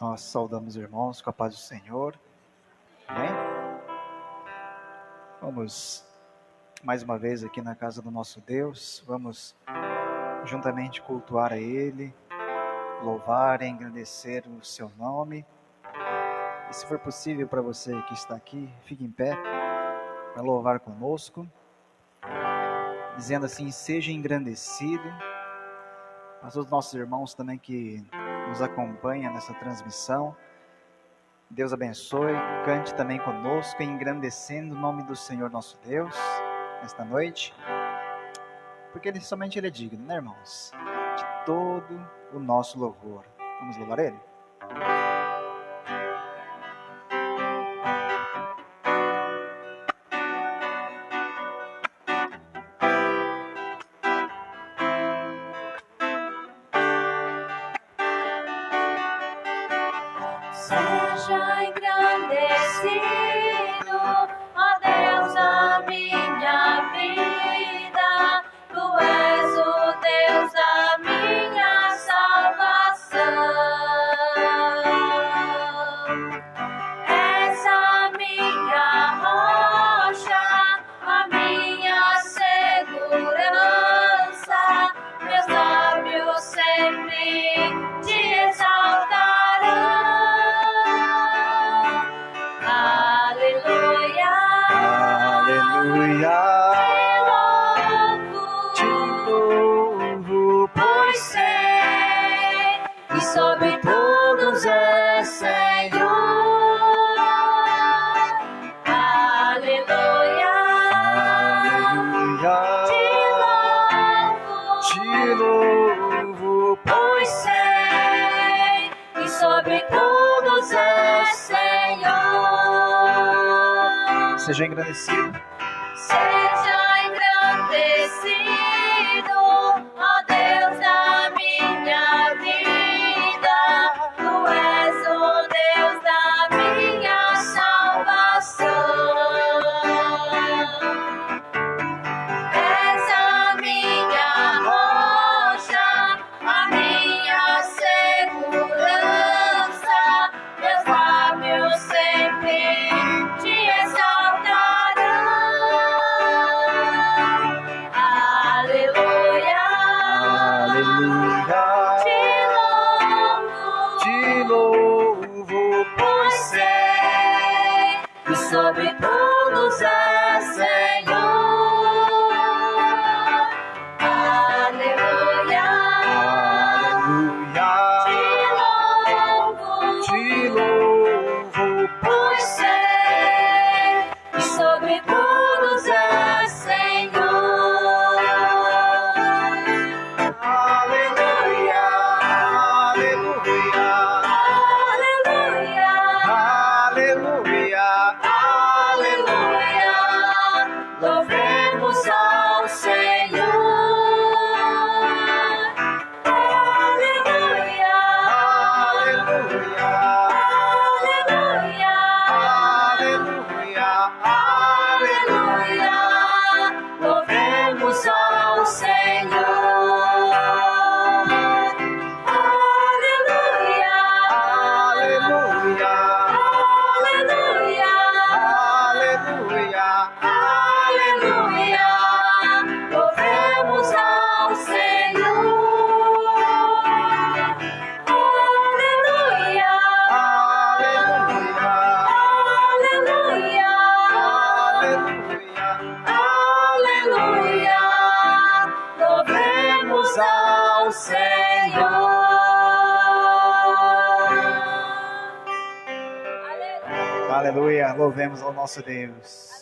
Nós saudamos os irmãos com a paz do Senhor. Amém? Vamos mais uma vez aqui na casa do nosso Deus. Vamos juntamente cultuar a Ele, louvar e engrandecer o seu nome. E se for possível para você que está aqui, fique em pé para louvar conosco, dizendo assim: seja engrandecido. A todos os nossos irmãos também que nos acompanham nessa transmissão, Deus abençoe, cante também conosco, engrandecendo o nome do Senhor nosso Deus, nesta noite, porque somente Ele é digno, né, irmãos? De todo o nosso louvor. Vamos louvar Ele? Seja engrandecido, ó Deus, a minha vida. Tu és o Deus da minha salvação. És a minha rocha, a minha segurança. Meus lábios sempre te exaltarão. Aleluia, aleluia, te louvo, pois sei que sobre todos é Senhor. Aleluia, te louvo, pois sei que sobre todos é Senhor. Seja engrandecido. Seja engrandecido, ó Deus da minha vida. Tu és o Deus da minha salvação. És a minha rocha, a minha segurança. Meus lábios sempre te exaltarão. Aleluia, te louvo, pois sei que sobre todos é Senhor. Aleluia, te louvo, pois sei que sobre todos é Senhor. aleluia, Aleluia, aleluia, aleluia, louvemos ao Senhor. Aleluia, aleluia, aleluia, aleluia, louvemos ao Senhor. Aleluia, aleluia, aleluia, aleluia, louvemos ao Senhor. Aleluia, aleluia, louvemos ao Senhor. aleluia, louvemos ao nosso Deus.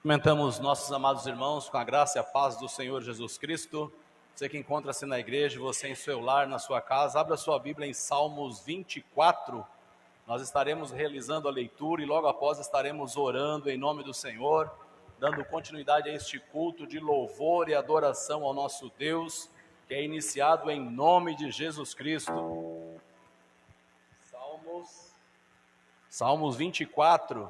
Cumprimentamos nossos amados irmãos com a graça e a paz do Senhor Jesus Cristo. Você que encontra-se na igreja, você em seu lar, na sua casa, abra sua Bíblia em Salmos 24. Nós estaremos realizando a leitura e logo após estaremos orando em nome do Senhor. dando continuidade a este culto de louvor e adoração ao nosso Deus, que é iniciado em nome de Jesus Cristo. Salmos 24,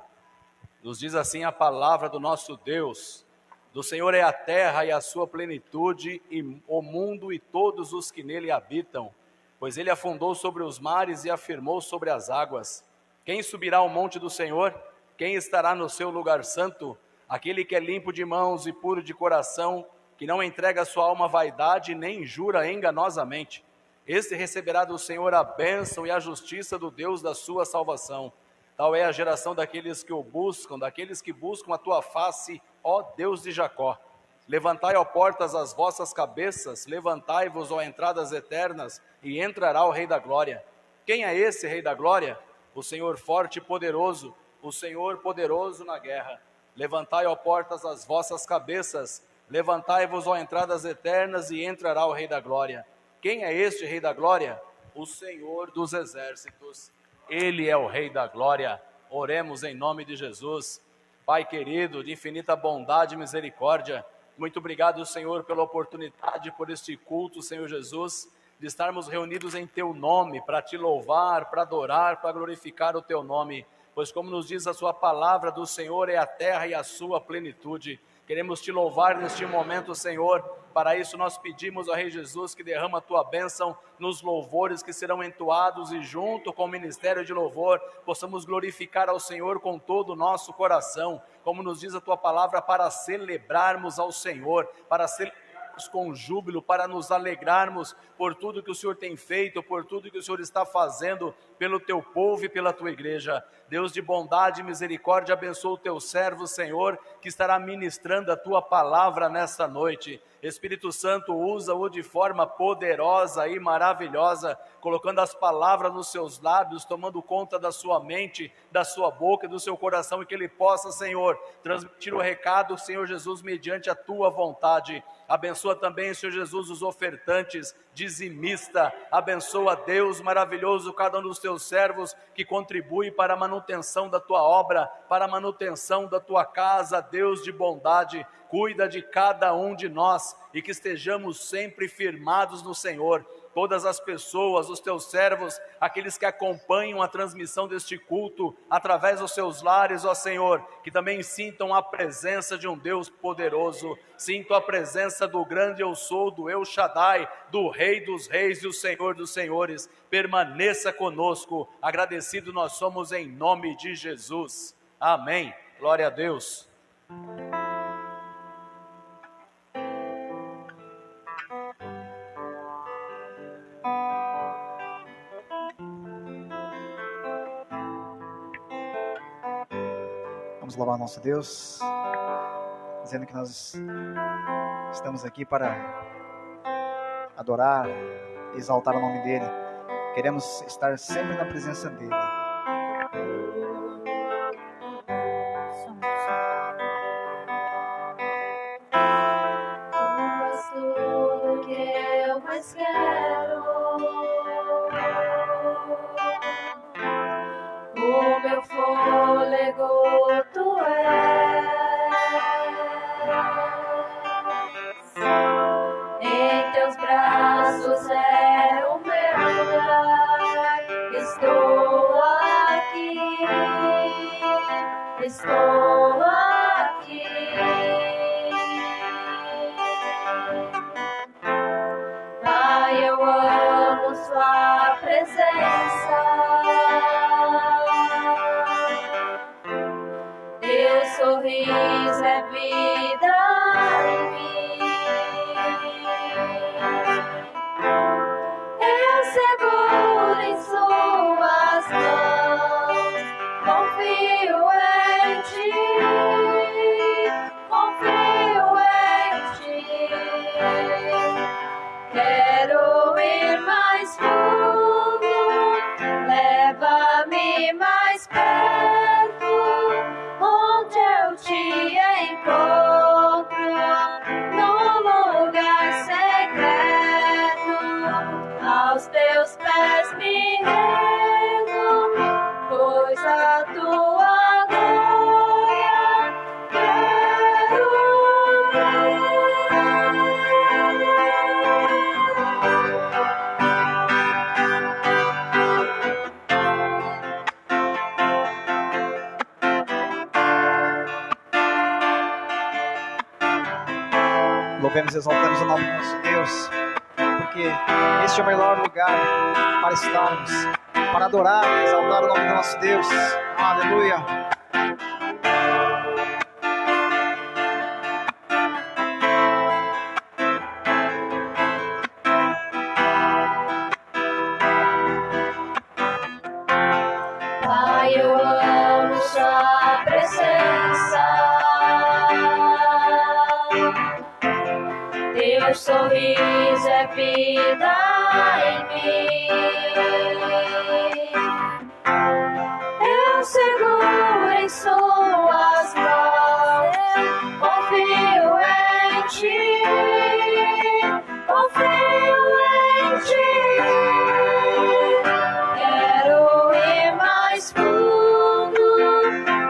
nos diz assim a palavra do nosso Deus: do Senhor é a terra e a sua plenitude, e o mundo e todos os que nele habitam, pois ele afundou sobre os mares e afirmou sobre as águas. Quem subirá ao monte do Senhor? Quem estará no seu lugar santo? Aquele que é limpo de mãos e puro de coração, que não entrega sua alma à vaidade, nem jura enganosamente. Este receberá do Senhor a bênção e a justiça do Deus da sua salvação. Tal é a geração daqueles que o buscam, daqueles que buscam a tua face, ó Deus de Jacó. Levantai, ó portas, as vossas cabeças, levantai-vos, ó entradas eternas, e entrará o Rei da Glória. Quem é esse Rei da Glória? O Senhor forte e poderoso, o Senhor poderoso na guerra. Levantai, ó portas, as vossas cabeças, levantai-vos, ó entradas eternas, e entrará o Rei da Glória. Quem é este Rei da Glória? O Senhor dos exércitos. Ele é o Rei da Glória. Oremos em nome de Jesus. Pai querido, de infinita bondade e misericórdia, muito obrigado, Senhor, pela oportunidade, por este culto, Senhor Jesus, de estarmos reunidos em Teu nome, para Te louvar, para adorar, para glorificar o Teu nome, pois como nos diz a Sua palavra, do Senhor é a terra e a sua plenitude. Queremos Te louvar neste momento, Senhor. Para isso nós pedimos ao Rei Jesus que derrama a Tua bênção nos louvores que serão entoados, e junto com o ministério de louvor possamos glorificar ao Senhor com todo o nosso coração, como nos diz a Tua palavra, para celebrarmos ao Senhor, para celebrarmos com júbilo, para nos alegrarmos por tudo que o Senhor tem feito, por tudo que o Senhor está fazendo pelo Teu povo e pela Tua igreja. Deus de bondade e misericórdia, abençoa o Teu servo, Senhor, que estará ministrando a Tua palavra nesta noite. Espírito Santo, usa-o de forma poderosa e maravilhosa, colocando as palavras nos seus lábios, tomando conta da sua mente, da sua boca e do seu coração, e que ele possa, Senhor, transmitir o recado, Senhor Jesus, mediante a Tua vontade. Abençoa também, Senhor Jesus, os ofertantes, dizimista. Abençoa, Deus maravilhoso, cada um dos Teus servos que contribui para a manutenção da Tua obra, para a manutenção da Tua casa. Deus de bondade, cuida de cada um de nós, e que estejamos sempre firmados no Senhor. Todas as pessoas, os Teus servos, aqueles que acompanham a transmissão deste culto, através dos seus lares, ó Senhor, que também sintam a presença de um Deus poderoso, sintam a presença do grande Eu Sou, do El Shaddai, do Rei dos Reis e o Senhor dos Senhores. Permaneça conosco, agradecido nós somos em nome de Jesus. Amém. Glória a Deus. Vamos louvar nosso Deus, dizendo que nós estamos aqui para adorar, exaltar o nome dEle. Queremos estar sempre na presença dEle. Tu és tudo que eu mais quero. O meu fôlego Tu és. Em Teus braços é o meu lugar. Estou aqui. Estou aqui. Pai, eu amo Sua presença. Teu sorriso é vida em mim. Eu seguro em Suas mãos, confio em Ti, confio em Ti. Quero ir mais fundo, leva-me mais perto, onde eu Te encontro, no lugar secreto. Aos Teus pés me rendo, pois a Tua glória quero Louvemos e exaltamos o nome do nosso Deus, porque este é o melhor lugar para estarmos, para adorar e exaltar o nome do nosso Deus. Aleluia. Pai, eu amo sua presença. Teu sorriso é vida em mim. Eu seguro em suas mãos, confio em ti, confio em ti. Quero ir mais fundo,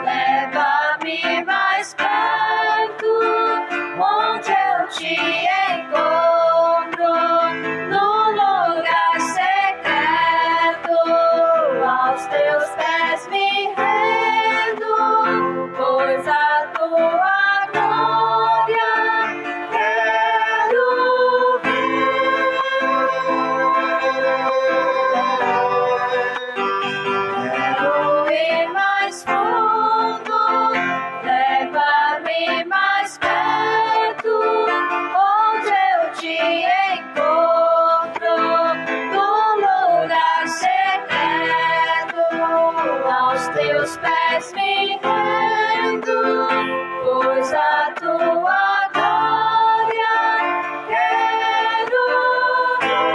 leva-me mais perto, onde eu te encontro, num lugar secreto, aos teus pés me rendo, pois a tua glória quero ver. Quero ir mais fundo, leva-me mais perto, onde eu te encontro, num lugar secreto, aos teus pés me rendo, pois a tua glória quero ver.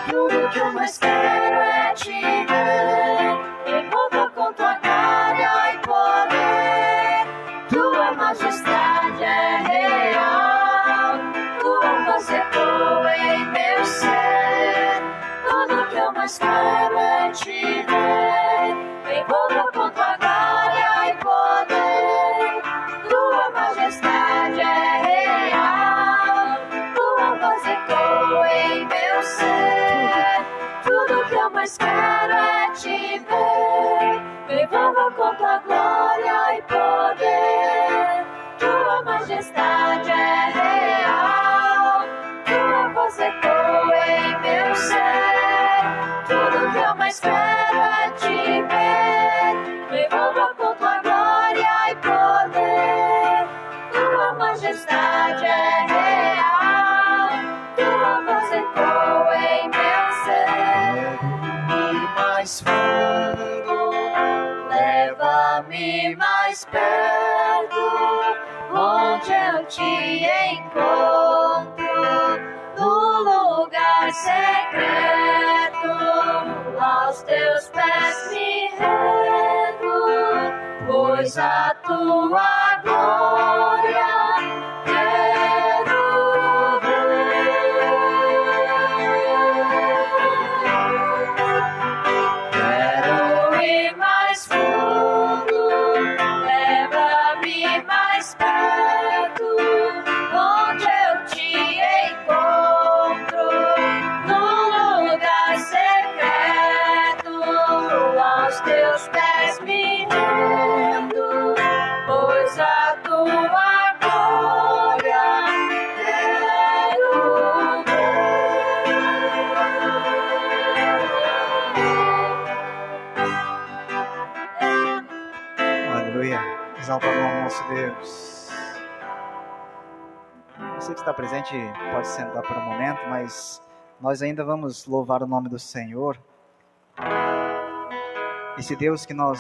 Tudo que eu mais quero é te ver, envolva com tua glória e poder. Tua majestade é real, tua voz ecoa em meu ser. Tudo que eu mais quero é te ver, envolva com tua glória e poder. Tua majestade é real, tua voz ecoa em meu ser. Tudo que eu mais quero é te ver, me envolva com tua glória e poder. Tua majestade é real, tua voz ecoa em meu ser. Tudo que eu mais quero é te ver, me envolva com tua glória e poder. Tua majestade é real, tua voz ecoa em meu ser. Ir mais fundo, Leva-me mais perto, onde eu te encontro, no lugar secreto, aos teus pés me rendo, pois a tua glória quero ver. Quero ir mais fundo, leva-me mais perto, onde eu te encontro, num lugar secreto, aos teus pés me rendo, pois a tua glória quero ver. aleluia, exalta o nome do nosso Deus. Você que está presente pode sentar por um momento, mas nós ainda vamos louvar o nome do Senhor. Esse Deus que nós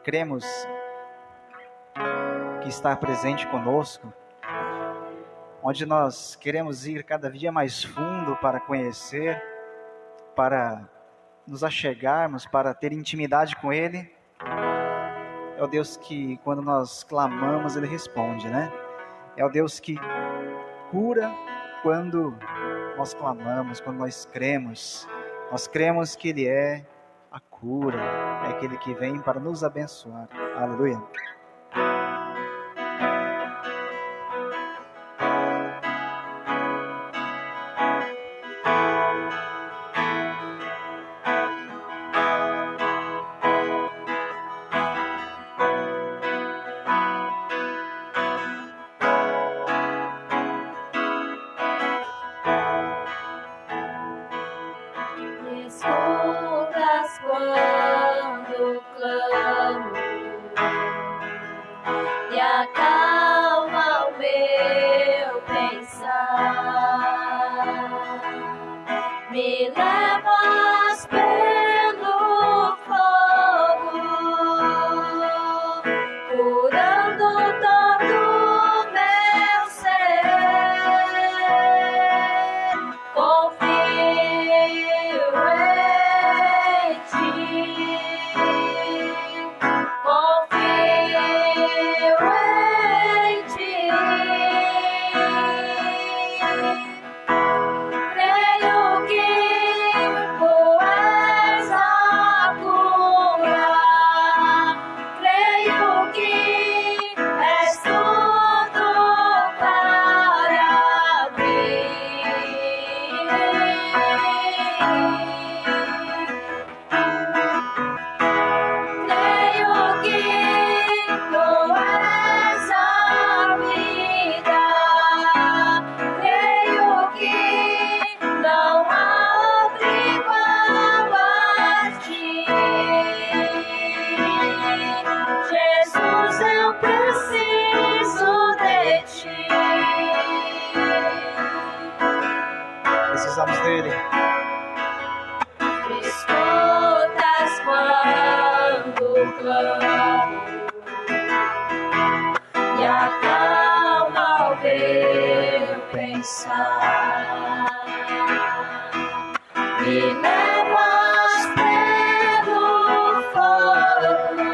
cremos que está presente conosco, onde nós queremos ir cada dia mais fundo para conhecer, para nos achegarmos, para ter intimidade com Ele. É o Deus que, quando nós clamamos, Ele responde, né? É o Deus que cura quando nós clamamos, quando nós cremos. Nós cremos que Ele é a cura, é aquele que vem para nos abençoar. Aleluia. Ele. Escutas quando clamo e acalma o meu pensar. Me levas pelo fogo,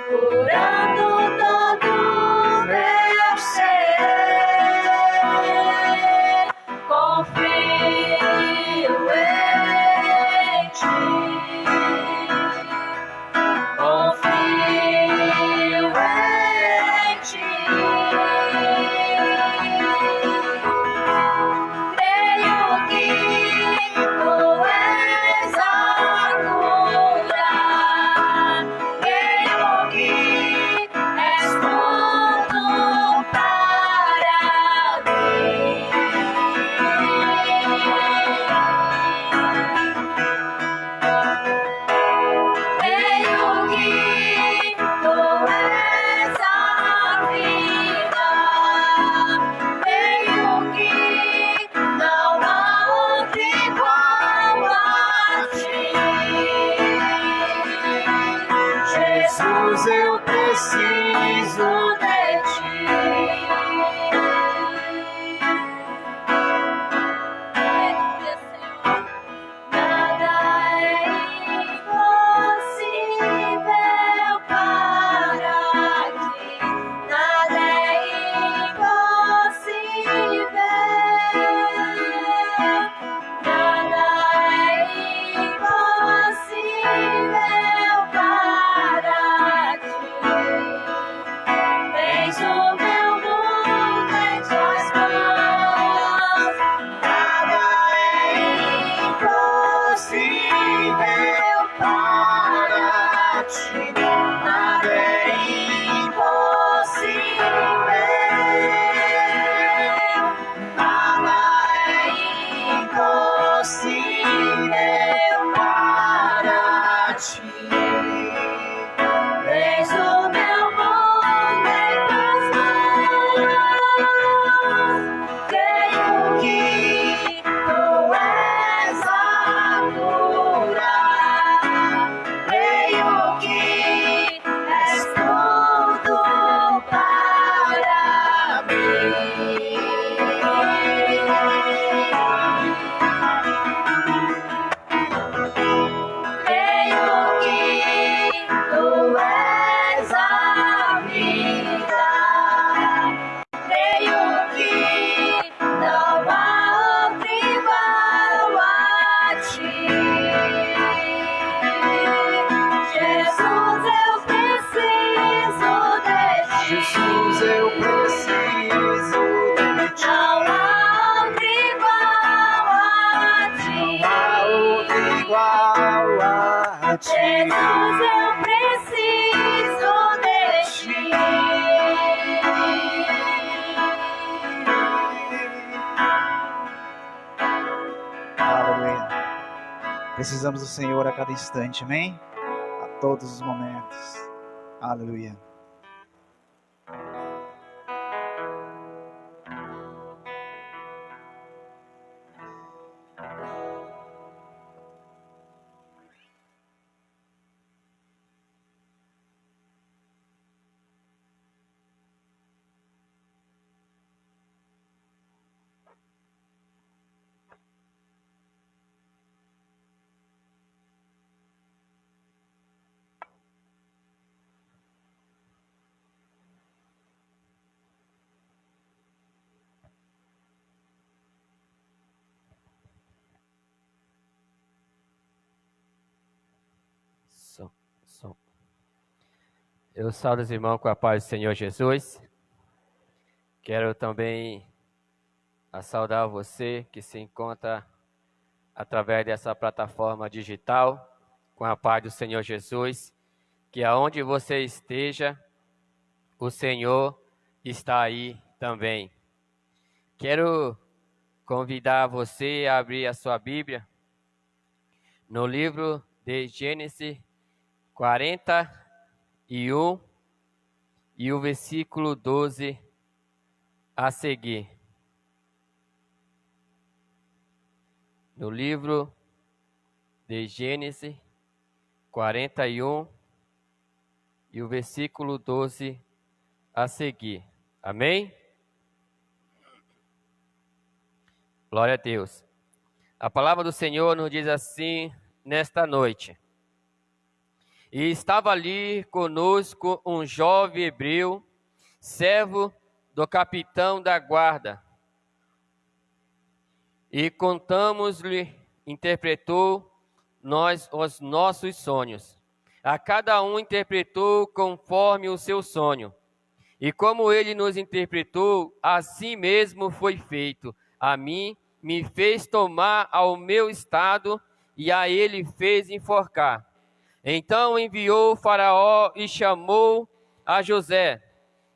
curando todo meu ser. Confio em ti, confio em ti. Creio que tu és a cura, creio que és tudo para mim. Creio que tu és a vida, creio que não há outro igual a ti. Jesus, eu preciso de ti. Nada é impossível para ti. Nada é impossível. Nada é impossível para ti. Tens o meu mundo em tuas mãos. Nada é impossível para ti. Nada é impossível. Nada é impossível para ti. Tens o meu mundo em tuas mãos. Creio que tu és a cura. Creio que és tudo para mim. Creio que tu és a vida. Creio que não há outro igual a ti. Jesus, eu preciso de ti. Jesus, eu preciso de ti. Não há outro igual a ti. Não há outro igual a ti. Jesus, eu preciso de ti. Aleluia. Precisamos do Senhor a cada instante, amém? A todos os momentos. Aleluia. Eu saúdo os irmãos com a paz do Senhor Jesus. Quero também saudar você que se encontra através dessa plataforma digital, com a paz do Senhor Jesus, que aonde você esteja, o Senhor está aí também. Quero convidar você a abrir a sua Bíblia no livro de Gênesis 41 e o versículo 12 a seguir. no livro de Gênesis 41 e o versículo 12 a seguir. Amém? Glória a Deus. A palavra do Senhor nos diz assim nesta noite: e estava ali conosco um jovem hebreu, servo do capitão da guarda, e contamos-lhe, interpretou os nossos sonhos. A cada um interpretou conforme o seu sonho. E como ele nos interpretou, assim mesmo foi feito. A mim me fez tomar ao meu estado, e a ele fez enforcar. Então enviou Faraó e chamou a José,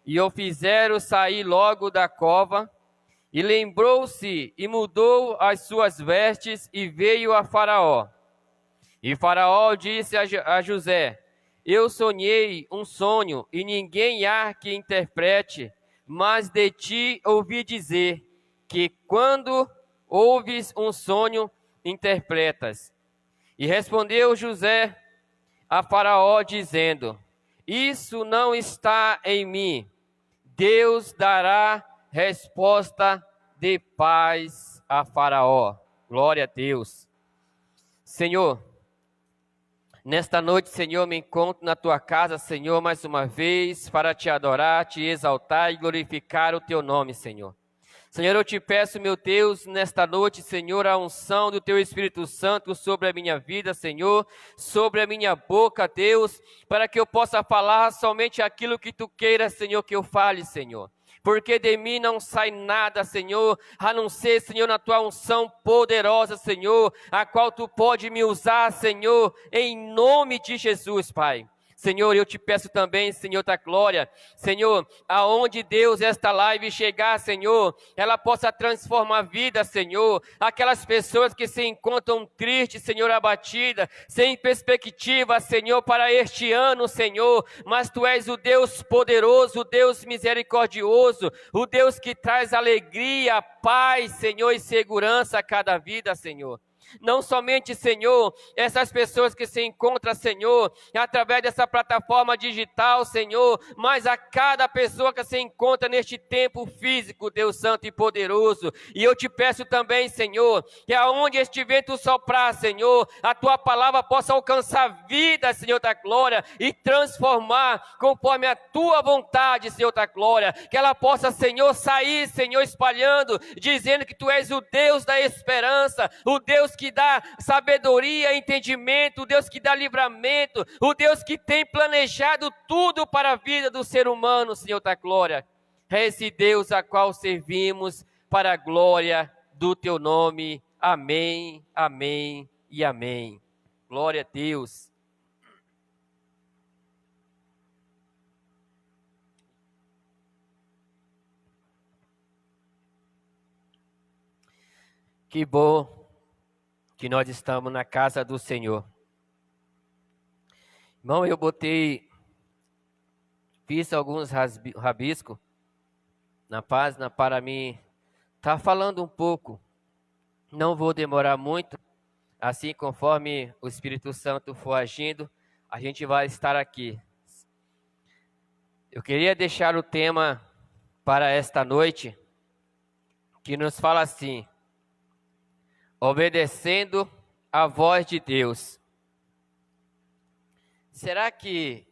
e o fizeram sair logo da cova. E lembrou-se e mudou as suas vestes e veio a Faraó. E Faraó disse a José: eu sonhei um sonho e ninguém há que interprete, mas de ti ouvi dizer que quando ouves um sonho, interpretas. E respondeu José a Faraó dizendo: isso não está em mim. Deus dará resposta de paz a Faraó. Glória a Deus. Senhor, nesta noite, Senhor, me encontro na tua casa, Senhor, mais uma vez, para te adorar, te exaltar e glorificar o teu nome, Senhor. Senhor, eu te peço, meu Deus, nesta noite, Senhor, a unção do teu Espírito Santo sobre a minha vida, Senhor, sobre a minha boca, Deus, para que eu possa falar somente aquilo que tu queiras, Senhor, que eu fale, Senhor. Porque de mim não sai nada, Senhor, a não ser, Senhor, na tua unção poderosa, Senhor, a qual tu pode me usar, Senhor, em nome de Jesus, Pai. Senhor, eu te peço também, Senhor da glória, Senhor, aonde Deus esta live chegar, Senhor, ela possa transformar a vida, Senhor, aquelas pessoas que se encontram tristes, Senhor, abatidas, sem perspectiva, Senhor, para este ano, Senhor, mas Tu és o Deus poderoso, o Deus misericordioso, o Deus que traz alegria, paz, Senhor, e segurança a cada vida, Senhor. Não somente, Senhor, essas pessoas que se encontram, Senhor, através dessa plataforma digital, Senhor, mas a cada pessoa que se encontra neste tempo físico, Deus Santo e Poderoso. E eu te peço também, Senhor, que aonde este vento soprar, Senhor, a Tua palavra possa alcançar vida, Senhor da glória, e transformar conforme a Tua vontade, Senhor da glória, que ela possa, Senhor, sair, Senhor, espalhando, dizendo que Tu és o Deus da esperança, o Deus que dá sabedoria, entendimento, o Deus que dá livramento, o Deus que tem planejado tudo para a vida do ser humano, Senhor da glória. É esse Deus a qual servimos para a glória do Teu nome. Amém, amém e amém. Glória a Deus. Que bom que nós estamos na casa do Senhor. Irmão, eu fiz alguns rabiscos na página para mim estar falando um pouco. Não vou demorar muito, assim conforme o Espírito Santo for agindo, a gente vai estar aqui. Eu queria deixar o tema para esta noite, que nos fala assim: obedecendo a voz de Deus. Será que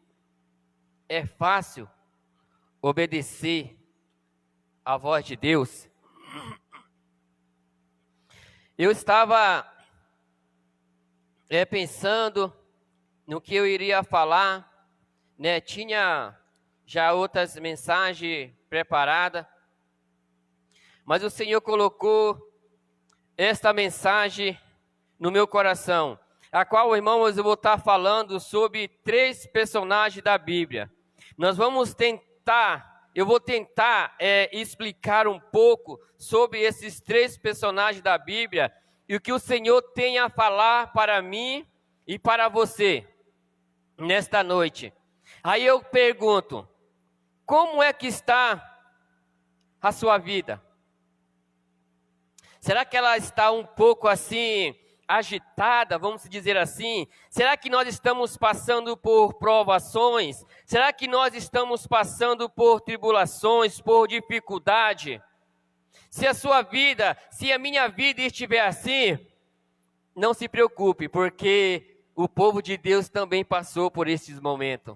é fácil obedecer a voz de Deus? Eu estava pensando no que eu iria falar, né? Tinha já outras mensagens preparadas, mas o Senhor colocou esta mensagem no meu coração, a qual, irmãos, eu vou estar falando sobre 3 personagens da Bíblia. Eu vou tentar explicar um pouco sobre esses 3 personagens da Bíblia e o que o Senhor tem a falar para mim e para você nesta noite. Aí eu pergunto: como é que está a sua vida? Será que ela está um pouco assim, agitada, vamos dizer assim? Será que nós estamos passando por provações? Será que nós estamos passando por tribulações, por dificuldade? Se a sua vida, se a minha vida estiver assim, não se preocupe, porque o povo de Deus também passou por esses momentos.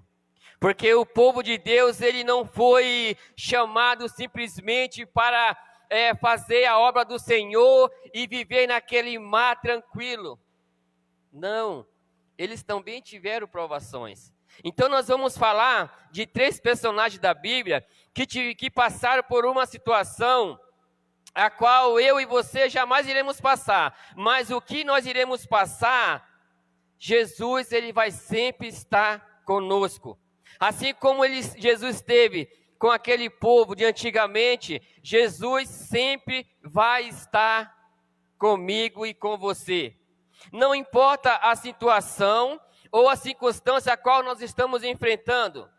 Porque o povo de Deus, ele não foi chamado simplesmente para fazer a obra do Senhor e viver naquele mar tranquilo. Não, eles também tiveram provações. Então nós vamos falar de 3 personagens da Bíblia que passaram por uma situação a qual eu e você jamais iremos passar. Mas o que nós iremos passar, Jesus, ele vai sempre estar conosco. Assim como Jesus esteve com aquele povo de antigamente, Jesus sempre vai estar comigo e com você. Não importa a situação ou a circunstância a qual nós estamos enfrentando,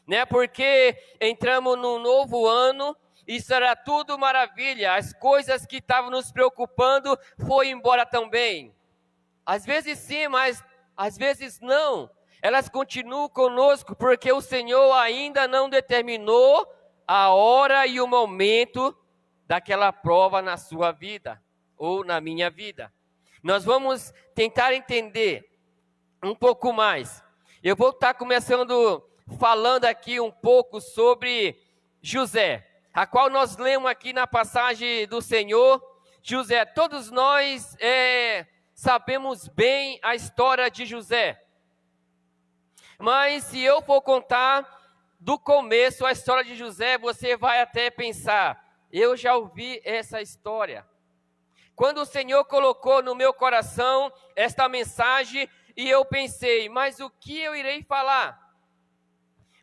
né? Porque entramos num novo ano e será tudo maravilha. As coisas que estavam nos preocupando foi embora também. Às vezes sim, mas às vezes não. Elas continuam conosco porque o Senhor ainda não determinou a hora e o momento daquela prova na sua vida ou na minha vida. Nós vamos tentar entender um pouco mais. Eu vou estar começando falando aqui um pouco sobre José, a qual nós lemos aqui na passagem do Senhor. José, todos nós sabemos bem a história de José. Mas se eu for contar do começo a história de José, você vai até pensar, eu já ouvi essa história. Quando o Senhor colocou no meu coração esta mensagem, e eu pensei, mas o que eu irei falar?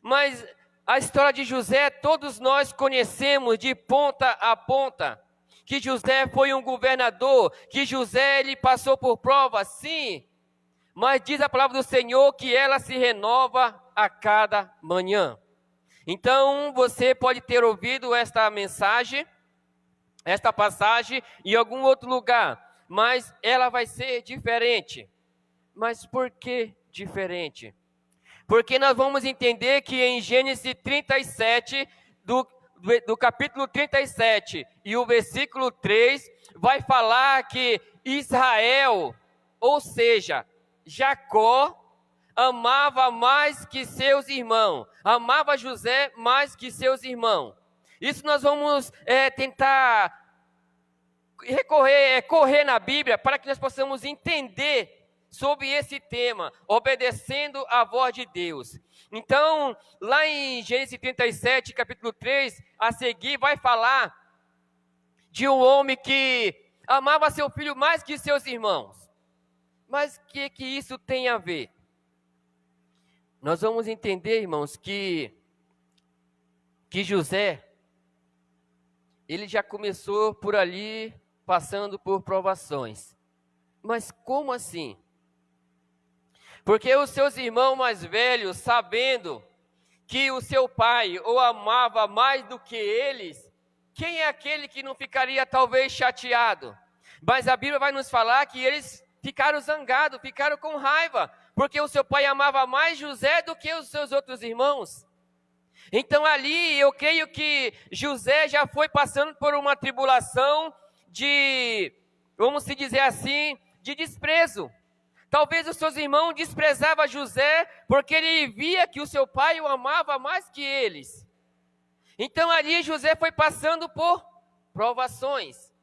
Mas a história de José, todos nós conhecemos de ponta a ponta. Que José foi um governador, que José ele passou por provas, sim. Mas diz a palavra do Senhor que ela se renova a cada manhã. Então, você pode ter ouvido esta mensagem, esta passagem, em algum outro lugar. Mas ela vai ser diferente. Mas por que diferente? Porque nós vamos entender que em Gênesis 37, do capítulo 37 e o versículo 3, vai falar que Israel, ou seja, Jacó, amava mais que seus irmãos, amava José mais que seus irmãos. Isso nós vamos tentar correr na Bíblia para que nós possamos entender sobre esse tema, obedecendo a voz de Deus. Então, lá em Gênesis 37, capítulo 3, a seguir vai falar de um homem que amava seu filho mais que seus irmãos. Mas o que isso tem a ver? Nós vamos entender, irmãos, que José, ele já começou por ali, passando por provações. Mas como assim? Porque os seus irmãos mais velhos, sabendo que o seu pai o amava mais do que eles, quem é aquele que não ficaria talvez chateado? Mas a Bíblia vai nos falar que eles ficaram zangados, ficaram com raiva, porque o seu pai amava mais José do que os seus outros irmãos. Então ali eu creio que José já foi passando por uma tribulação de, vamos se dizer assim, de desprezo. Talvez os seus irmãos desprezavam José porque ele via que o seu pai o amava mais que eles. Então ali José foi passando por provações.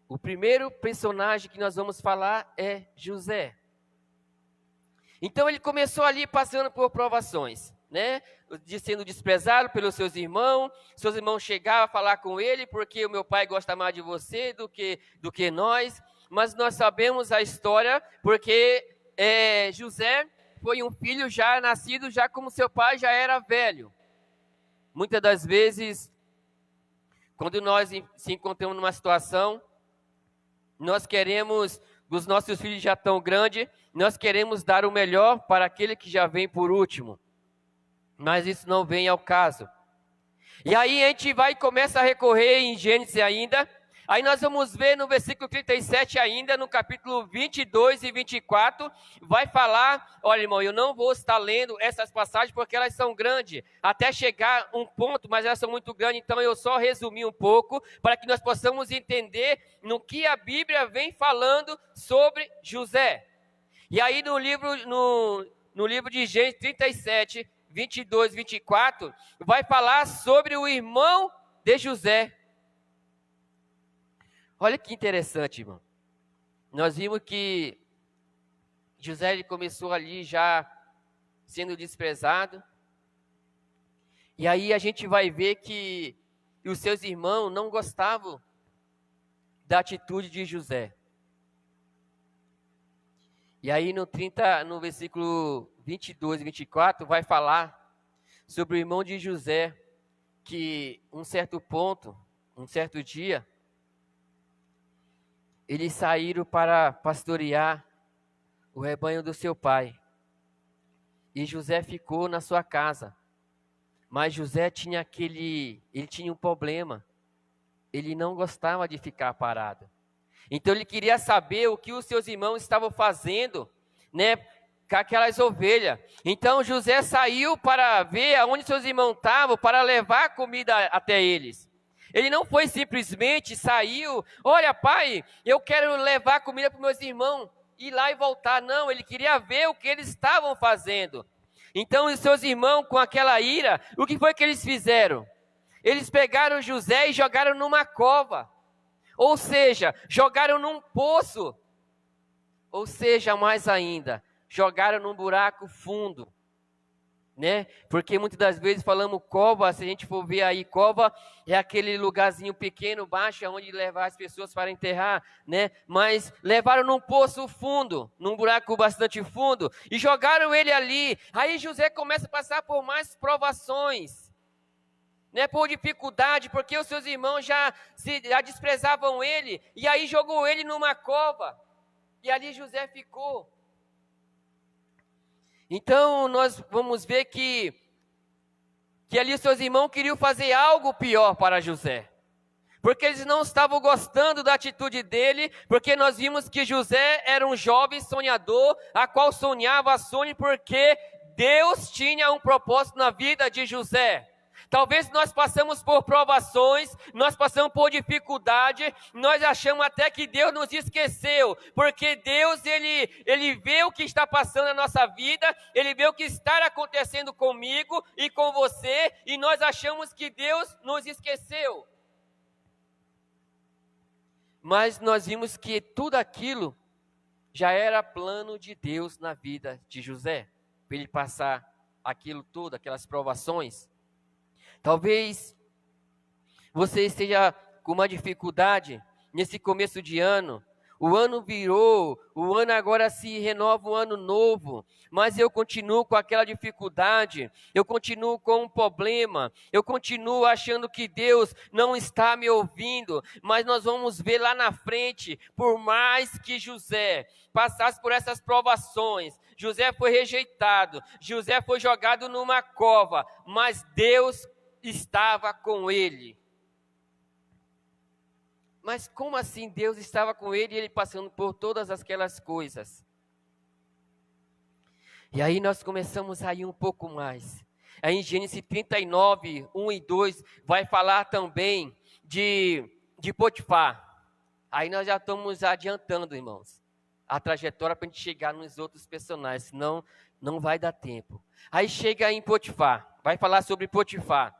O primeiro personagem que nós vamos falar é José. Então ele começou ali passando por provações, né? Sendo desprezado pelos seus irmãos chegavam a falar com ele, porque o meu pai gosta mais de você do que nós. Mas nós sabemos a história, porque José foi um filho já nascido, já como seu pai já era velho. Muitas das vezes, quando nós se encontramos numa situação, nós queremos, os nossos filhos já tão grandes, nós queremos dar o melhor para aquele que já vem por último. Mas isso não vem ao caso. E aí a gente vai e começa a recorrer em Gênesis ainda, Aí nós vamos ver no versículo 37 ainda, no capítulo 22 e 24, vai falar, olha irmão, eu não vou estar lendo essas passagens porque elas são grandes, até chegar um ponto, mas elas são muito grandes, então eu só resumi um pouco, para que nós possamos entender no que a Bíblia vem falando sobre José. E aí no livro de Gênesis 37, 22 e 24, vai falar sobre o irmão de José. Olha que interessante, irmão. Nós vimos que José ele começou ali já sendo desprezado. E aí a gente vai ver que os seus irmãos não gostavam da atitude de José. E aí no versículo 22 e 24 vai falar sobre o irmão de José, que um certo dia, eles saíram para pastorear o rebanho do seu pai. E José ficou na sua casa. Mas José tinha um problema. Ele não gostava de ficar parado. Então ele queria saber o que os seus irmãos estavam fazendo, né, com aquelas ovelhas. Então José saiu para ver aonde seus irmãos estavam, para levar comida até eles. Ele não foi simplesmente, saiu, olha pai, eu quero levar comida para os meus irmãos, ir lá e voltar. Não, ele queria ver o que eles estavam fazendo. Então os seus irmãos, com aquela ira, o que foi que eles fizeram? Eles pegaram José e jogaram numa cova. Ou seja, jogaram num poço. Ou seja, mais ainda, jogaram num buraco fundo. Né? Porque muitas das vezes falamos cova, se a gente for ver aí, cova é aquele lugarzinho pequeno, baixo, onde levar as pessoas para enterrar, né? Mas levaram num poço fundo, num buraco bastante fundo, e jogaram ele ali. Aí José começa a passar por mais provações, né? Por dificuldade, porque os seus irmãos já desprezavam ele, e aí jogou ele numa cova, e ali José ficou. Então, nós vamos ver que ali os seus irmãos queriam fazer algo pior para José. Porque eles não estavam gostando da atitude dele, porque nós vimos que José era um jovem sonhador, a qual sonhava sonho porque Deus tinha um propósito na vida de José. Talvez nós passamos por provações, nós passamos por dificuldade, nós achamos até que Deus nos esqueceu, porque Deus, Ele vê o que está passando na nossa vida, Ele vê o que está acontecendo comigo e com você, e nós achamos que Deus nos esqueceu. Mas nós vimos que tudo aquilo já era plano de Deus na vida de José, para ele passar aquilo tudo, aquelas provações. Talvez você esteja com uma dificuldade nesse começo de ano. O ano virou, o ano agora se renova, um ano novo. Mas eu continuo com aquela dificuldade, eu continuo com um problema, eu continuo achando que Deus não está me ouvindo. Mas nós vamos ver lá na frente, por mais que José passasse por essas provações, José foi rejeitado, José foi jogado numa cova, mas Deus estava com ele. Mas como assim Deus estava com ele e ele passando por todas aquelas coisas? E aí nós começamos a ir um pouco mais. Aí em Gênesis 39, 1 e 2, vai falar também de Potifar. Aí nós já estamos adiantando, irmãos, a trajetória para a gente chegar nos outros personagens, senão não vai dar tempo. Aí chega em Potifar, vai falar sobre Potifar.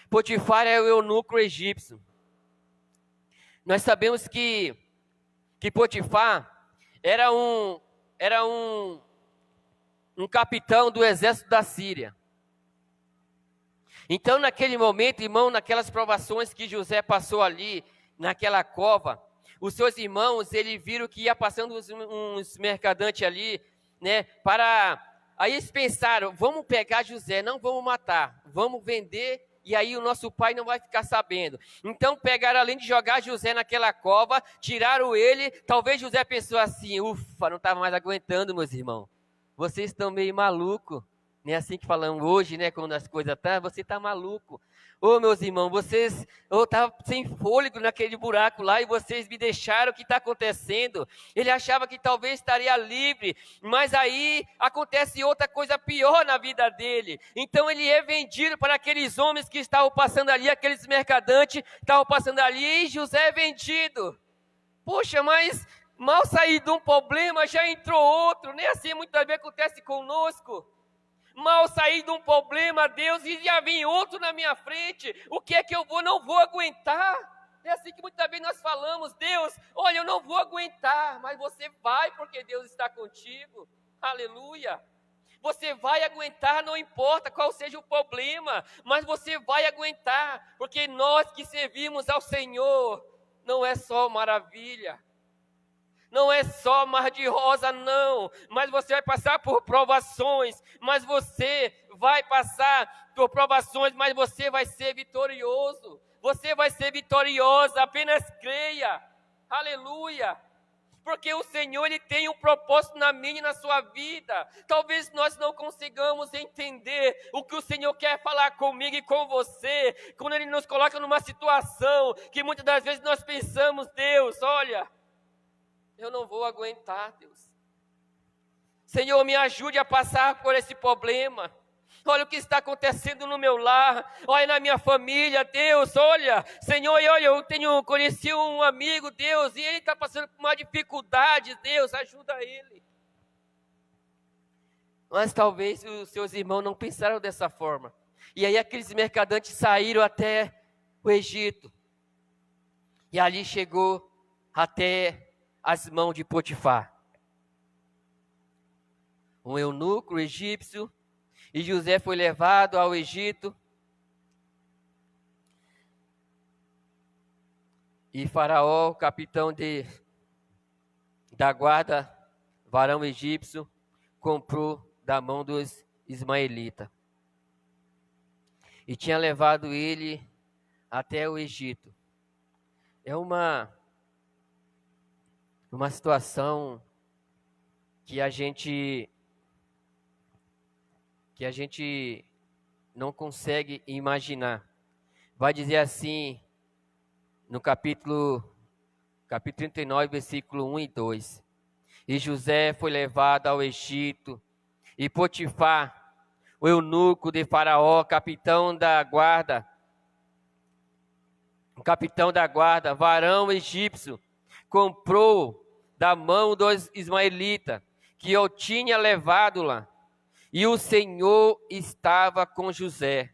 Potifar é o eunuco egípcio. Nós sabemos que Potifar era um capitão do exército da Síria. Então, naquele momento, irmão, naquelas provações que José passou ali, naquela cova, os seus irmãos, eles viram que ia passando uns mercadantes ali, né, aí eles pensaram, vamos pegar José, não vamos matar, vamos vender, e aí o nosso pai não vai ficar sabendo. Então pegaram, além de jogar José naquela cova, tiraram ele. Talvez José pensou assim, ufa, não estava mais aguentando, meus irmãos. Vocês estão meio malucos, Nem assim que falamos hoje, né? Quando as coisas estão, você está maluco. Ô, meus irmãos, eu estava sem fôlego naquele buraco lá e vocês me deixaram, o que está acontecendo? Ele achava que talvez estaria livre, mas aí acontece outra coisa pior na vida dele. Então ele é vendido para aqueles homens que estavam passando ali, aqueles mercadantes que estavam passando ali, e José é vendido. Poxa, mas mal sair de um problema, já entrou outro. Nem assim muitas vezes acontece conosco. Mal sair de um problema, Deus, e já vem outro na minha frente. O que é que eu não vou aguentar? É assim que muitas vezes nós falamos, Deus, olha, eu não vou aguentar, mas você vai porque Deus está contigo. Aleluia. Você vai aguentar, não importa qual seja o problema, mas você vai aguentar, porque nós que servimos ao Senhor, não é só maravilha. Não é só mar de rosa, não, mas você vai passar por provações, mas você vai passar por provações, mas você vai ser vitorioso, você vai ser vitoriosa, apenas creia, aleluia, porque o Senhor, Ele tem um propósito na minha e na sua vida. Talvez nós não consigamos entender o que o Senhor quer falar comigo e com você, quando Ele nos coloca numa situação, que muitas das vezes nós pensamos, Deus, olha, eu não vou aguentar, Deus. Senhor, me ajude a passar por esse problema. Olha o que está acontecendo no meu lar. Olha na minha família, Deus. Olha, Senhor, olha, conheci um amigo, Deus, e ele está passando por uma dificuldade, Deus, ajuda ele. Mas talvez os seus irmãos não pensaram dessa forma. E aí aqueles mercadantes saíram até o Egito. E ali chegou até as mãos de Potifar, um eunuco egípcio, e José foi levado ao Egito, e Faraó, capitão da guarda, varão egípcio, comprou da mão dos ismaelitas, e tinha levado ele até o Egito. É uma situação que a gente não consegue imaginar. Vai dizer assim, no capítulo 39, versículo 1 e 2. E José foi levado ao Egito, e Potifar, o eunuco de Faraó, capitão da guarda, varão egípcio, comprou da mão dos ismaelitas, que eu tinha levado lá. E o Senhor estava com José,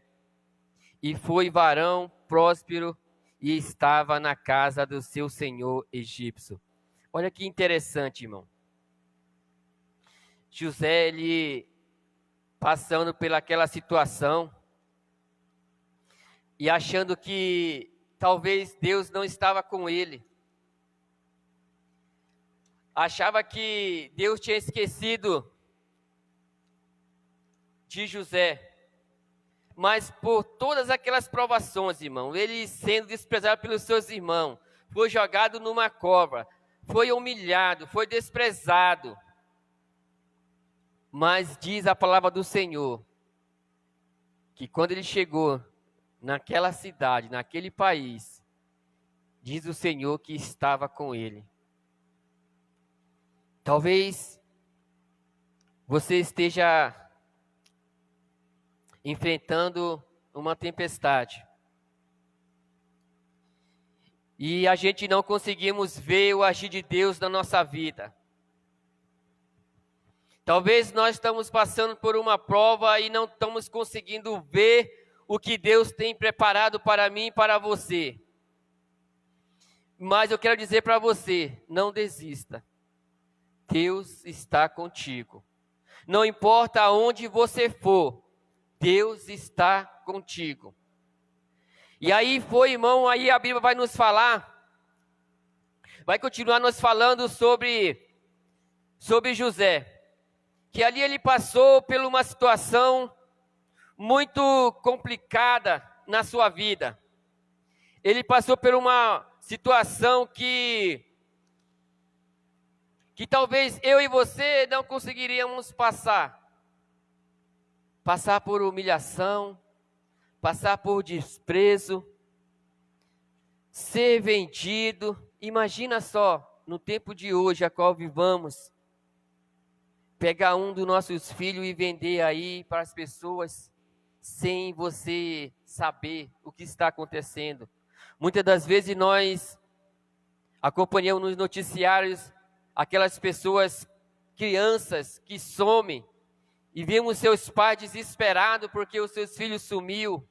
e foi varão próspero, e estava na casa do seu senhor egípcio. Olha que interessante, irmão. José, ele passando pelaquela situação, e achando que talvez Deus não estava com ele. Achava que Deus tinha esquecido de José. Mas por todas aquelas provações, irmão, ele sendo desprezado pelos seus irmãos, foi jogado numa cova, foi humilhado, foi desprezado. Mas diz a palavra do Senhor, que quando ele chegou naquela cidade, naquele país, diz o Senhor que estava com ele. Talvez você esteja enfrentando uma tempestade. E a gente não conseguimos ver o agir de Deus na nossa vida. Talvez nós estamos passando por uma prova e não estamos conseguindo ver o que Deus tem preparado para mim e para você. Mas eu quero dizer para você, não desista. Deus está contigo. Não importa aonde você for, Deus está contigo. E aí foi, irmão, aí a Bíblia vai nos falar, vai continuar nos falando sobre José, que ali ele passou por uma situação muito complicada na sua vida. Ele passou por uma situação que talvez eu e você não conseguiríamos passar. passar por humilhação, passar por desprezo, ser vendido. Imagina só, no tempo de hoje, a qual vivamos, pegar um dos nossos filhos e vender aí para as pessoas, sem você saber o que está acontecendo. Muitas das vezes nós acompanhamos nos noticiários aquelas pessoas, crianças que somem, e vemos seus pais desesperados porque os seus filhos sumiu,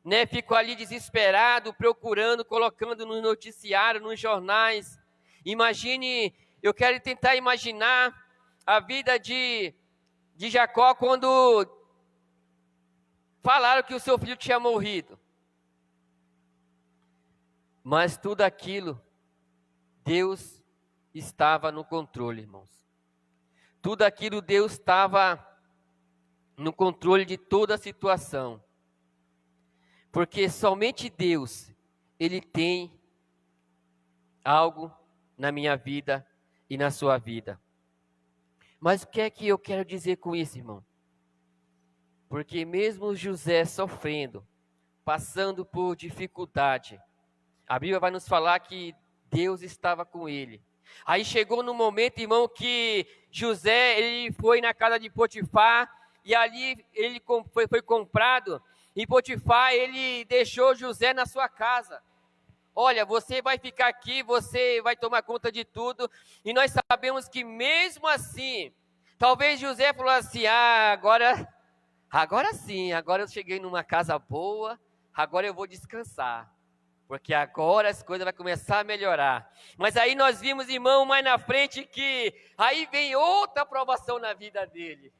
né? Ficam ali desesperados, procurando, colocando no noticiário, nos jornais. Imagine, eu quero tentar imaginar a vida de Jacó quando falaram que o seu filho tinha morrido. Mas tudo aquilo, Deus estava no controle, irmãos. Tudo aquilo, Deus estava no controle de toda a situação. Porque somente Deus, Ele tem algo na minha vida e na sua vida. Mas o que é que eu quero dizer com isso, irmão? Porque mesmo José sofrendo, passando por dificuldade, a Bíblia vai nos falar que Deus estava com ele. Aí chegou no momento, irmão, que José, ele foi na casa de Potifar, e ali ele foi comprado, e Potifar, ele deixou José na sua casa. Olha, você vai ficar aqui, você vai tomar conta de tudo, e nós sabemos que mesmo assim, talvez José falou assim, agora sim, agora eu cheguei numa casa boa, agora eu vou descansar. Porque agora as coisas vão começar a melhorar. Mas aí nós vimos, irmão, mais na frente que aí vem outra provação na vida dele.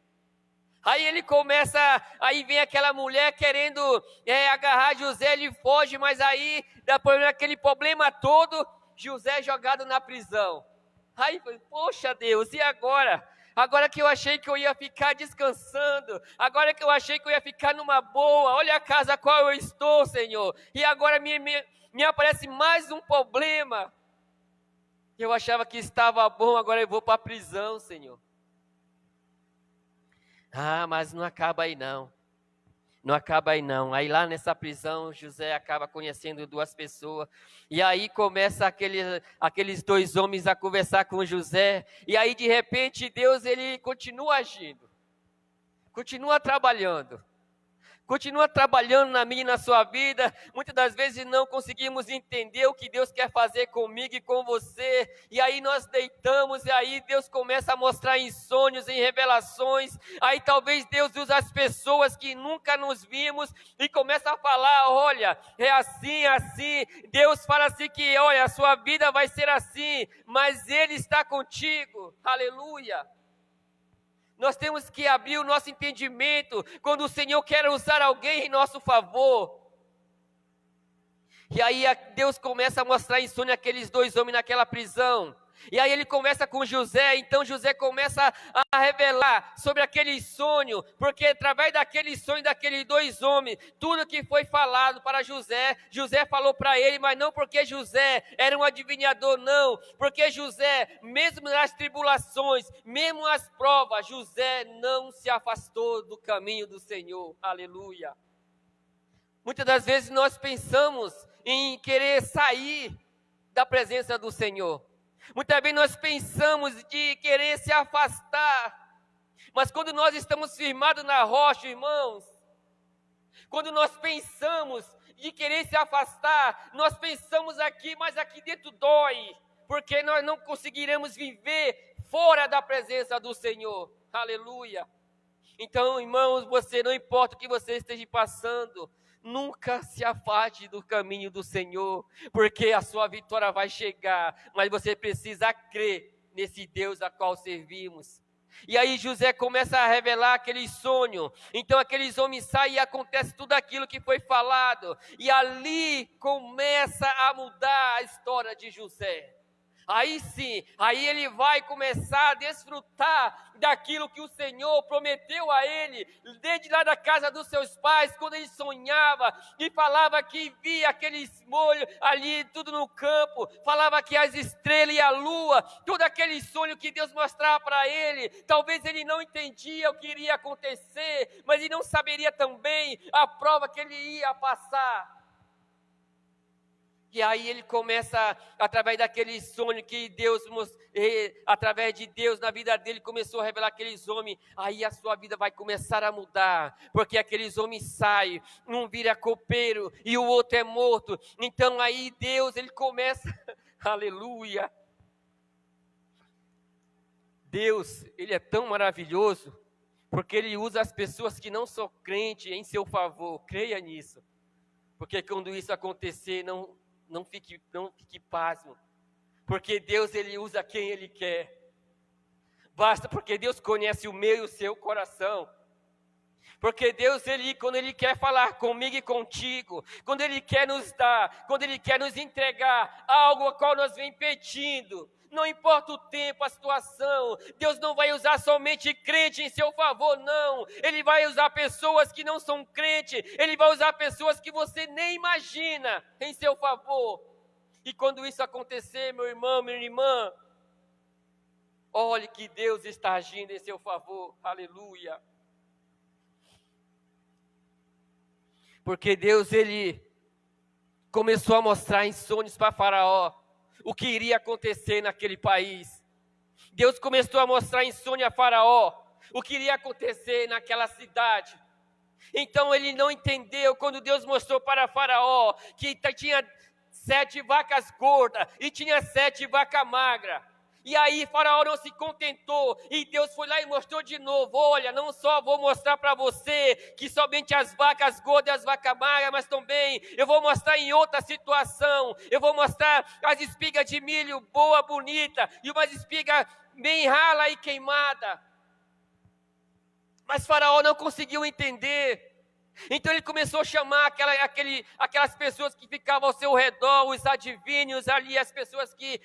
Aí ele começa, aí vem aquela mulher querendo agarrar José, ele foge, mas aí, depois daquele problema todo, José é jogado na prisão. Aí, poxa Deus, e agora? Agora que eu achei que eu ia ficar descansando, agora que eu achei que eu ia ficar numa boa, olha a casa a qual eu estou, Senhor, e agora me aparece mais um problema. Eu achava que estava bom, agora eu vou para a prisão, Senhor. Mas não acaba aí não. Não acaba aí não. Aí lá nessa prisão, José acaba conhecendo duas pessoas. E aí começa aqueles dois homens a conversar com José. E aí de repente Deus, ele continua agindo. Continua trabalhando. Continua trabalhando na minha e na sua vida. Muitas das vezes não conseguimos entender o que Deus quer fazer comigo e com você. E aí nós deitamos e aí Deus começa a mostrar em sonhos, em revelações. Aí talvez Deus usa as pessoas que nunca nos vimos e começa a falar, olha, é assim, assim. Deus fala assim que, olha, a sua vida vai ser assim, mas Ele está contigo. Aleluia. Nós temos que abrir o nosso entendimento quando o Senhor quer usar alguém em nosso favor. E aí Deus começa a mostrar em sonho aqueles dois homens naquela prisão. E aí ele começa com José, então José começa a revelar sobre aquele sonho, porque através daquele sonho daqueles dois homens, tudo que foi falado para José, José falou para ele, mas não porque José era um adivinhador, não, porque José, mesmo nas tribulações, mesmo nas provas, José não se afastou do caminho do Senhor, aleluia. Muitas das vezes nós pensamos em querer sair da presença do Senhor. Muitas vezes nós pensamos de querer se afastar, mas quando nós estamos firmados na rocha, irmãos, quando nós pensamos de querer se afastar, nós pensamos aqui, mas aqui dentro dói, porque nós não conseguiremos viver fora da presença do Senhor, aleluia. Então, irmãos, você não importa o que você esteja passando, nunca se afaste do caminho do Senhor, porque a sua vitória vai chegar, mas você precisa crer nesse Deus a qual servimos. E aí José começa a revelar aquele sonho, então aqueles homens saem e acontece tudo aquilo que foi falado, e ali começa a mudar a história de José. Aí sim, aí ele vai começar a desfrutar daquilo que o Senhor prometeu a ele, desde lá da casa dos seus pais, quando ele sonhava e falava que via aquele molho ali, tudo no campo, falava que as estrelas e a lua, todo aquele sonho que Deus mostrava para ele, talvez ele não entendia o que iria acontecer, mas ele não saberia também a prova que ele ia passar. E aí ele começa, através daquele sonho que Deus, através de Deus na vida dele, começou a revelar aqueles homens, aí a sua vida vai começar a mudar, porque aqueles homens saem, um vira copeiro e o outro é morto, então aí Deus, ele começa, aleluia, Deus, ele é tão maravilhoso, porque ele usa as pessoas que não são crentes em seu favor, creia nisso, porque quando isso acontecer, não fique pasmo, porque Deus ele usa quem Ele quer, basta porque Deus conhece o meu e o seu coração, porque Deus quando Ele quer falar comigo e contigo, quando Ele quer nos dar, quando Ele quer nos entregar algo a qual nós vem pedindo, não importa o tempo, a situação, Deus não vai usar somente crente em seu favor, não. Ele vai usar pessoas que não são crentes, Ele vai usar pessoas que você nem imagina em seu favor. E quando isso acontecer, meu irmão, minha irmã, olhe que Deus está agindo em seu favor, aleluia. Porque Deus, Ele começou a mostrar em sonhos para Faraó o que iria acontecer naquele país. Deus começou a mostrar em sonho a Faraó o que iria acontecer naquela cidade. Então ele não entendeu quando Deus mostrou para Faraó que tinha 7 vacas gordas e tinha 7 vacas magras. E aí Faraó não se contentou, e Deus foi lá e mostrou de novo, olha, não só vou mostrar para você que somente as vacas gordas e as vacas magras, mas também eu vou mostrar em outra situação, eu vou mostrar as espigas de milho boa, bonita, e umas espigas bem rala e queimada. Mas Faraó não conseguiu entender. Então ele começou a chamar aquelas pessoas que ficavam ao seu redor, os adivinhos ali, as pessoas que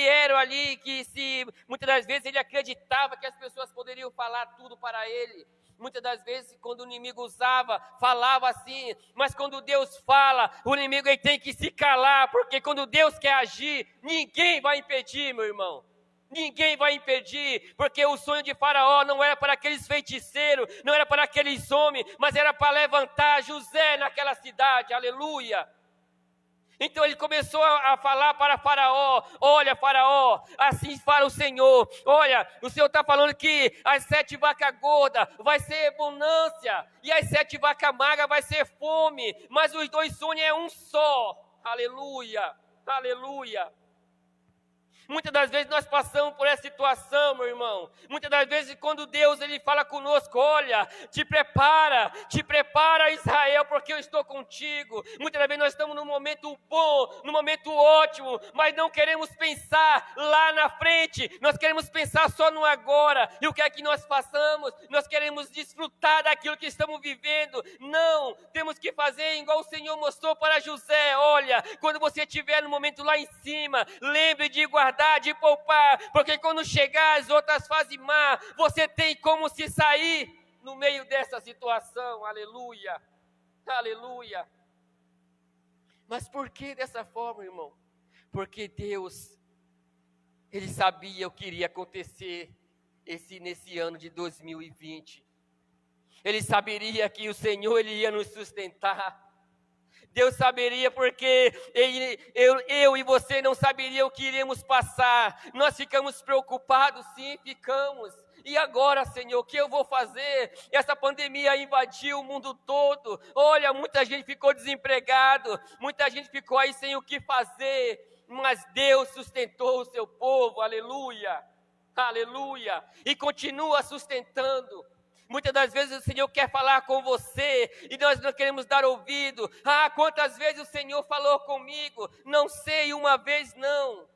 eram ali, muitas das vezes ele acreditava que as pessoas poderiam falar tudo para ele. Muitas das vezes, quando o inimigo falava assim, mas quando Deus fala, o inimigo ele tem que se calar, porque quando Deus quer agir, ninguém vai impedir, meu irmão. Ninguém vai impedir, porque o sonho de Faraó não era para aqueles feiticeiros, não era para aqueles homens, mas era para levantar José naquela cidade, aleluia. Então ele começou a falar para Faraó, olha Faraó, assim fala o Senhor, olha, o Senhor está falando que as 7 vacas gordas vai ser abundância, e as 7 vacas magras vai ser fome, mas os 2 sonhos é um só, aleluia, aleluia. Muitas das vezes nós passamos por essa situação, meu irmão. Muitas das vezes quando Deus ele fala conosco, olha, te prepara Israel, porque eu estou contigo. Muitas das vezes nós estamos num momento bom, num momento ótimo, mas não queremos pensar lá na frente. Nós queremos pensar só no agora. E o que é que nós façamos? Nós queremos desfrutar daquilo que estamos vivendo. Não, temos que fazer igual o Senhor mostrou para José. Olha, quando você estiver no momento lá em cima, lembre de guardar, de poupar, porque quando chegar as outras fases má, você tem como se sair no meio dessa situação, aleluia, aleluia. Mas por que dessa forma, irmão? Porque Deus, Ele sabia o que iria acontecer nesse ano de 2020, Ele saberia que o Senhor Ele ia nos sustentar. Deus saberia, porque eu e você não saberia o que iríamos passar. Nós ficamos preocupados, sim, ficamos. E agora, Senhor, o que eu vou fazer? Essa pandemia invadiu o mundo todo. Olha, muita gente ficou desempregado, muita gente ficou aí sem o que fazer. Mas Deus sustentou o seu povo, aleluia, aleluia. E continua sustentando. Muitas das vezes o Senhor quer falar com você e nós não queremos dar ouvido. Ah, quantas vezes o Senhor falou comigo? Não sei, uma vez não.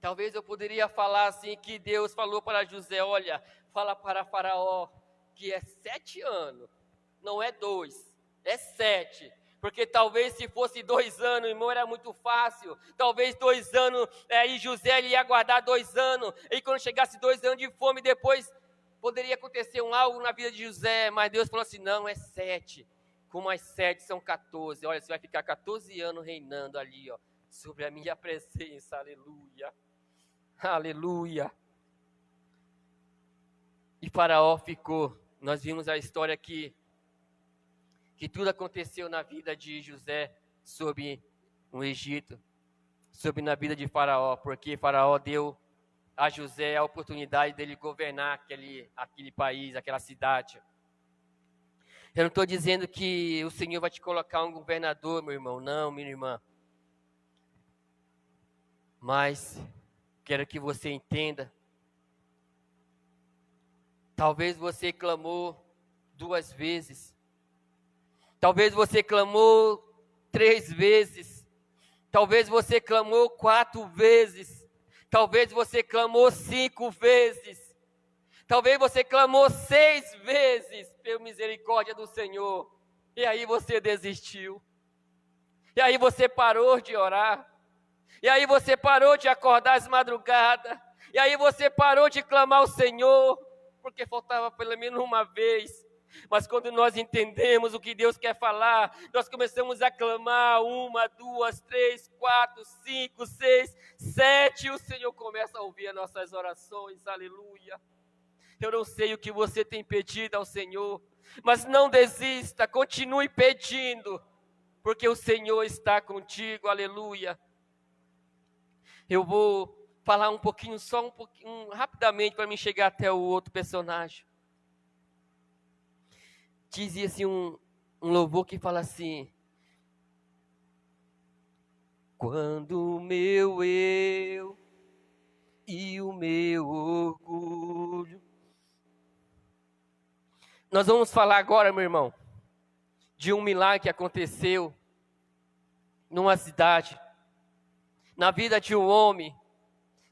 Talvez eu poderia falar assim que Deus falou para José, olha, fala para Faraó que é 7 anos, não é 2, é 7. Porque talvez se fosse 2 anos, irmão, era muito fácil. Talvez 2 anos, e José ele ia aguardar 2 anos. E quando chegasse 2 anos de fome, depois poderia acontecer algo na vida de José. Mas Deus falou assim, não, é 7. Com mais 7 são 14. Olha, você vai ficar 14 anos reinando ali, ó, sobre a minha presença. Aleluia. Aleluia. E Faraó ficou. Nós vimos a história aqui. Que tudo aconteceu na vida de José sob o Egito, sob na vida de Faraó, porque Faraó deu a José a oportunidade dele governar aquele país, aquela cidade. Eu não estou dizendo que o Senhor vai te colocar um governador, meu irmão, não, minha irmã. Mas quero que você entenda. Talvez você clamou 2 vezes. Talvez você clamou 3 vezes. Talvez você clamou 4 vezes. Talvez você clamou 5 vezes. Talvez você clamou 6 vezes, pela misericórdia do Senhor. E aí você desistiu. E aí você parou de orar. E aí você parou de acordar às madrugadas. E aí você parou de clamar ao Senhor. Porque faltava pelo menos uma vez. Mas quando nós entendemos o que Deus quer falar, nós começamos a clamar 1, 2, 3, 4, 5, 6, 7. O Senhor começa a ouvir as nossas orações, aleluia. Eu não sei o que você tem pedido ao Senhor, mas não desista, continue pedindo, porque o Senhor está contigo, aleluia. Eu vou falar um pouquinho, rapidamente, para me chegar até o outro personagem. Dizia assim um louvor que fala assim: quando o meu eu e o meu orgulho. Nós vamos falar agora, meu irmão, de um milagre que aconteceu numa cidade, na vida de um homem,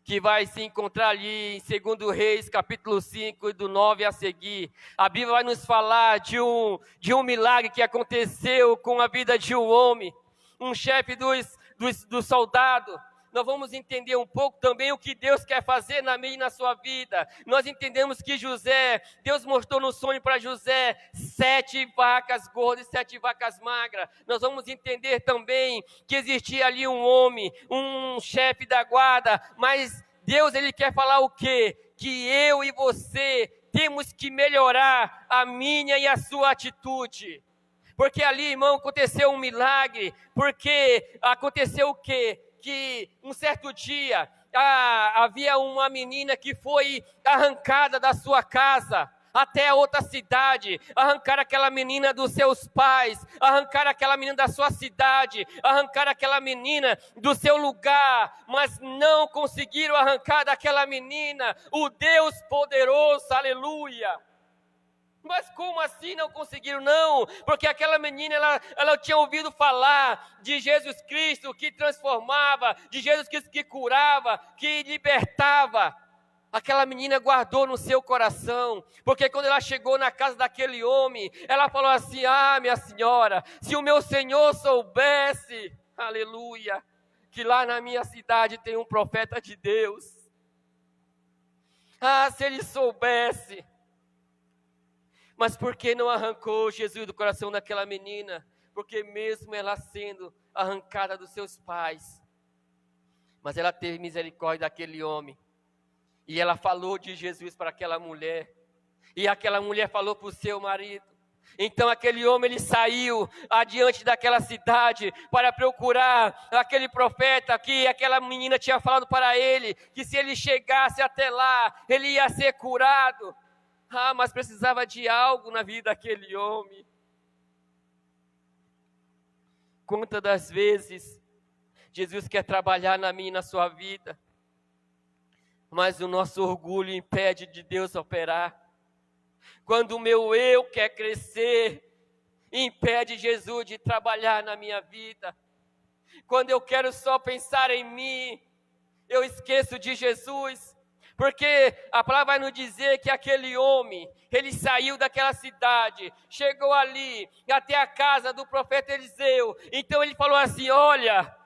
que vai se encontrar ali em 2 Reis, capítulo 5, e do 9 a seguir. A Bíblia vai nos falar de um milagre que aconteceu com a vida de um homem, um chefe dos soldados. Nós vamos entender um pouco também o que Deus quer fazer na minha e na sua vida. Nós entendemos que Deus mostrou no sonho para José 7 vacas gordas e 7 vacas magras. Nós vamos entender também que existia ali um homem, um chefe da guarda, mas Deus ele quer falar o quê? Que eu e você temos que melhorar a minha e a sua atitude. Porque ali, irmão, aconteceu um milagre, porque aconteceu o quê? Que um certo dia havia uma menina que foi arrancada da sua casa até outra cidade, arrancar aquela menina dos seus pais, arrancar aquela menina da sua cidade, arrancar aquela menina do seu lugar, mas não conseguiram arrancar daquela menina o Deus poderoso, aleluia. Mas como assim não conseguiram? Não, porque aquela menina, ela tinha ouvido falar de Jesus Cristo que transformava, de Jesus Cristo que curava, que libertava. Aquela menina guardou no seu coração, porque quando ela chegou na casa daquele homem, ela falou assim: minha senhora, se o meu Senhor soubesse, aleluia, que lá na minha cidade tem um profeta de Deus. Se ele soubesse. Mas por que não arrancou Jesus do coração daquela menina? Porque mesmo ela sendo arrancada dos seus pais, mas ela teve misericórdia daquele homem. E ela falou de Jesus para aquela mulher. E aquela mulher falou para o seu marido. Então aquele homem ele saiu adiante daquela cidade para procurar aquele profeta que aquela menina tinha falado para ele, que se ele chegasse até lá, ele ia ser curado. Mas precisava de algo na vida daquele homem. Quantas das vezes Jesus quer trabalhar na minha e na sua vida, mas o nosso orgulho impede de Deus operar. Quando o meu eu quer crescer, impede Jesus de trabalhar na minha vida. Quando eu quero só pensar em mim, eu esqueço de Jesus. Porque a palavra vai nos dizer que aquele homem, ele saiu daquela cidade, chegou ali, até a casa do profeta Eliseu. Então ele falou assim, olha,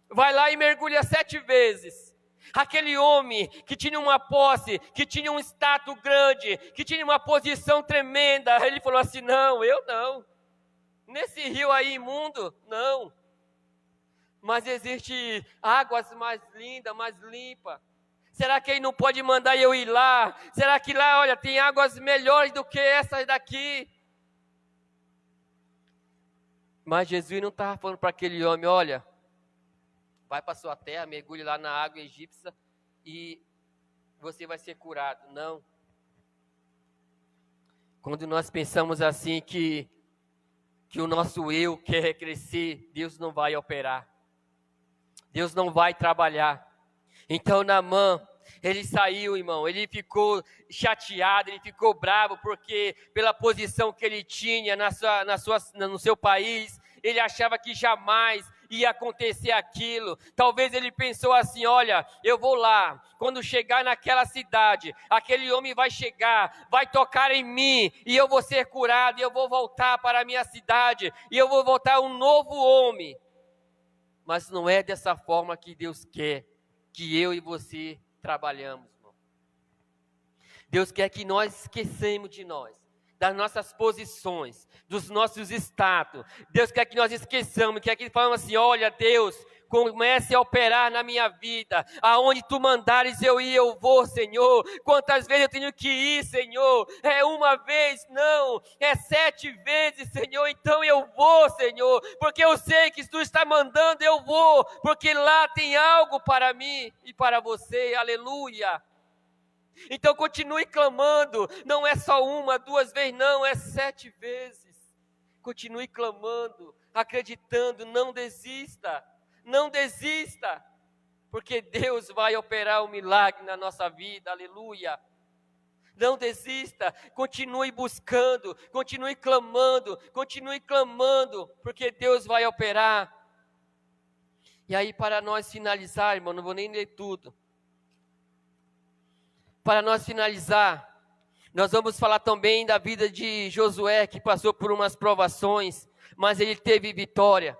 vai lá e mergulha 7 vezes. Aquele homem que tinha uma posse, que tinha um status grande, que tinha uma posição tremenda, ele falou assim, não, eu não. Nesse rio aí imundo, não. Mas existe águas mais lindas, mais limpas. Será que ele não pode mandar eu ir lá? Será que lá, olha, tem águas melhores do que essas daqui? Mas Jesus não estava falando para aquele homem, olha, vai para sua terra, mergulhe lá na água egípcia e você vai ser curado. Não. Quando nós pensamos assim que o nosso eu quer crescer, Deus não vai operar. Deus não vai trabalhar. Então Naamã, ele saiu, irmão, ele ficou chateado, ele ficou bravo, porque pela posição que ele tinha no seu país, ele achava que jamais ia acontecer aquilo. Talvez ele pensou assim, olha, eu vou lá, quando chegar naquela cidade, aquele homem vai chegar, vai tocar em mim, e eu vou ser curado, e eu vou voltar para a minha cidade, e eu vou voltar um novo homem. Mas não é dessa forma que Deus quer que eu e você trabalhamos, irmão. Deus quer que nós esqueçamos de nós, das nossas posições, dos nossos status. Deus quer que nós esqueçamos, quer que falamos assim, olha Deus, comece a operar na minha vida, aonde tu mandares eu ir, eu vou, Senhor. Quantas vezes eu tenho que ir, Senhor? É uma vez? Não, é 7 vezes, Senhor, então eu vou, Senhor, porque eu sei que se tu está mandando, eu vou, porque lá tem algo para mim e para você, aleluia. Então continue clamando, não é só 1, 2 vezes, não, é 7 vezes. Continue clamando, acreditando, não desista. Não desista, porque Deus vai operar um milagre na nossa vida, aleluia. Não desista, continue buscando, continue clamando, porque Deus vai operar. E aí, para nós finalizar, irmão, não vou nem ler tudo. Para nós finalizar, nós vamos falar também da vida de Josué, que passou por umas provações, mas ele teve vitória.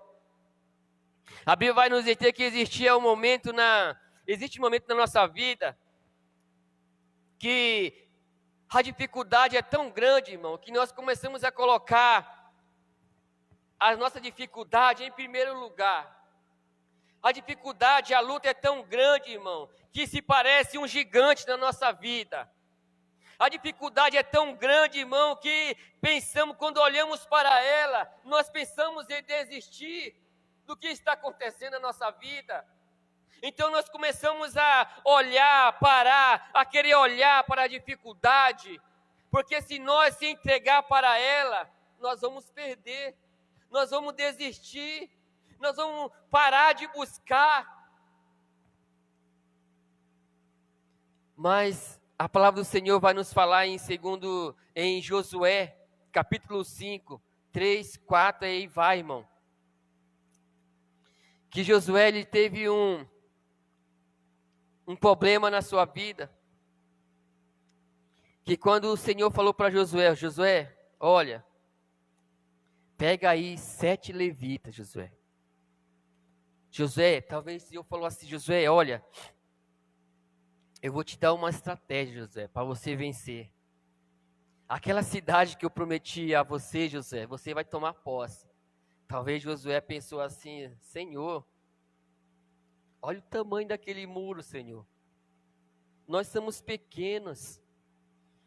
A Bíblia vai nos dizer que existe um momento na nossa vida que a dificuldade é tão grande, irmão, que nós começamos a colocar a nossa dificuldade em primeiro lugar. A dificuldade, a luta é tão grande, irmão, que se parece um gigante na nossa vida. A dificuldade é tão grande, irmão, que pensamos, quando olhamos para ela, nós pensamos em desistir do que está acontecendo na nossa vida. Então nós começamos a olhar, parar, a querer olhar para a dificuldade, porque se nós se entregar para ela, nós vamos perder, nós vamos desistir, nós vamos parar de buscar. Mas a palavra do Senhor vai nos falar em Josué, capítulo 5, 3, 4, aí vai, irmão. Que Josué, ele teve um problema na sua vida, que quando o Senhor falou para Josué, Josué, olha, pega aí 7 levitas, Josué. Josué, talvez o Senhor falou assim, Josué, olha, eu vou te dar uma estratégia, Josué, para você vencer. Aquela cidade que eu prometi a você, Josué, você vai tomar posse. Talvez Josué pensou assim, Senhor, olha o tamanho daquele muro, Senhor. Nós somos pequenos.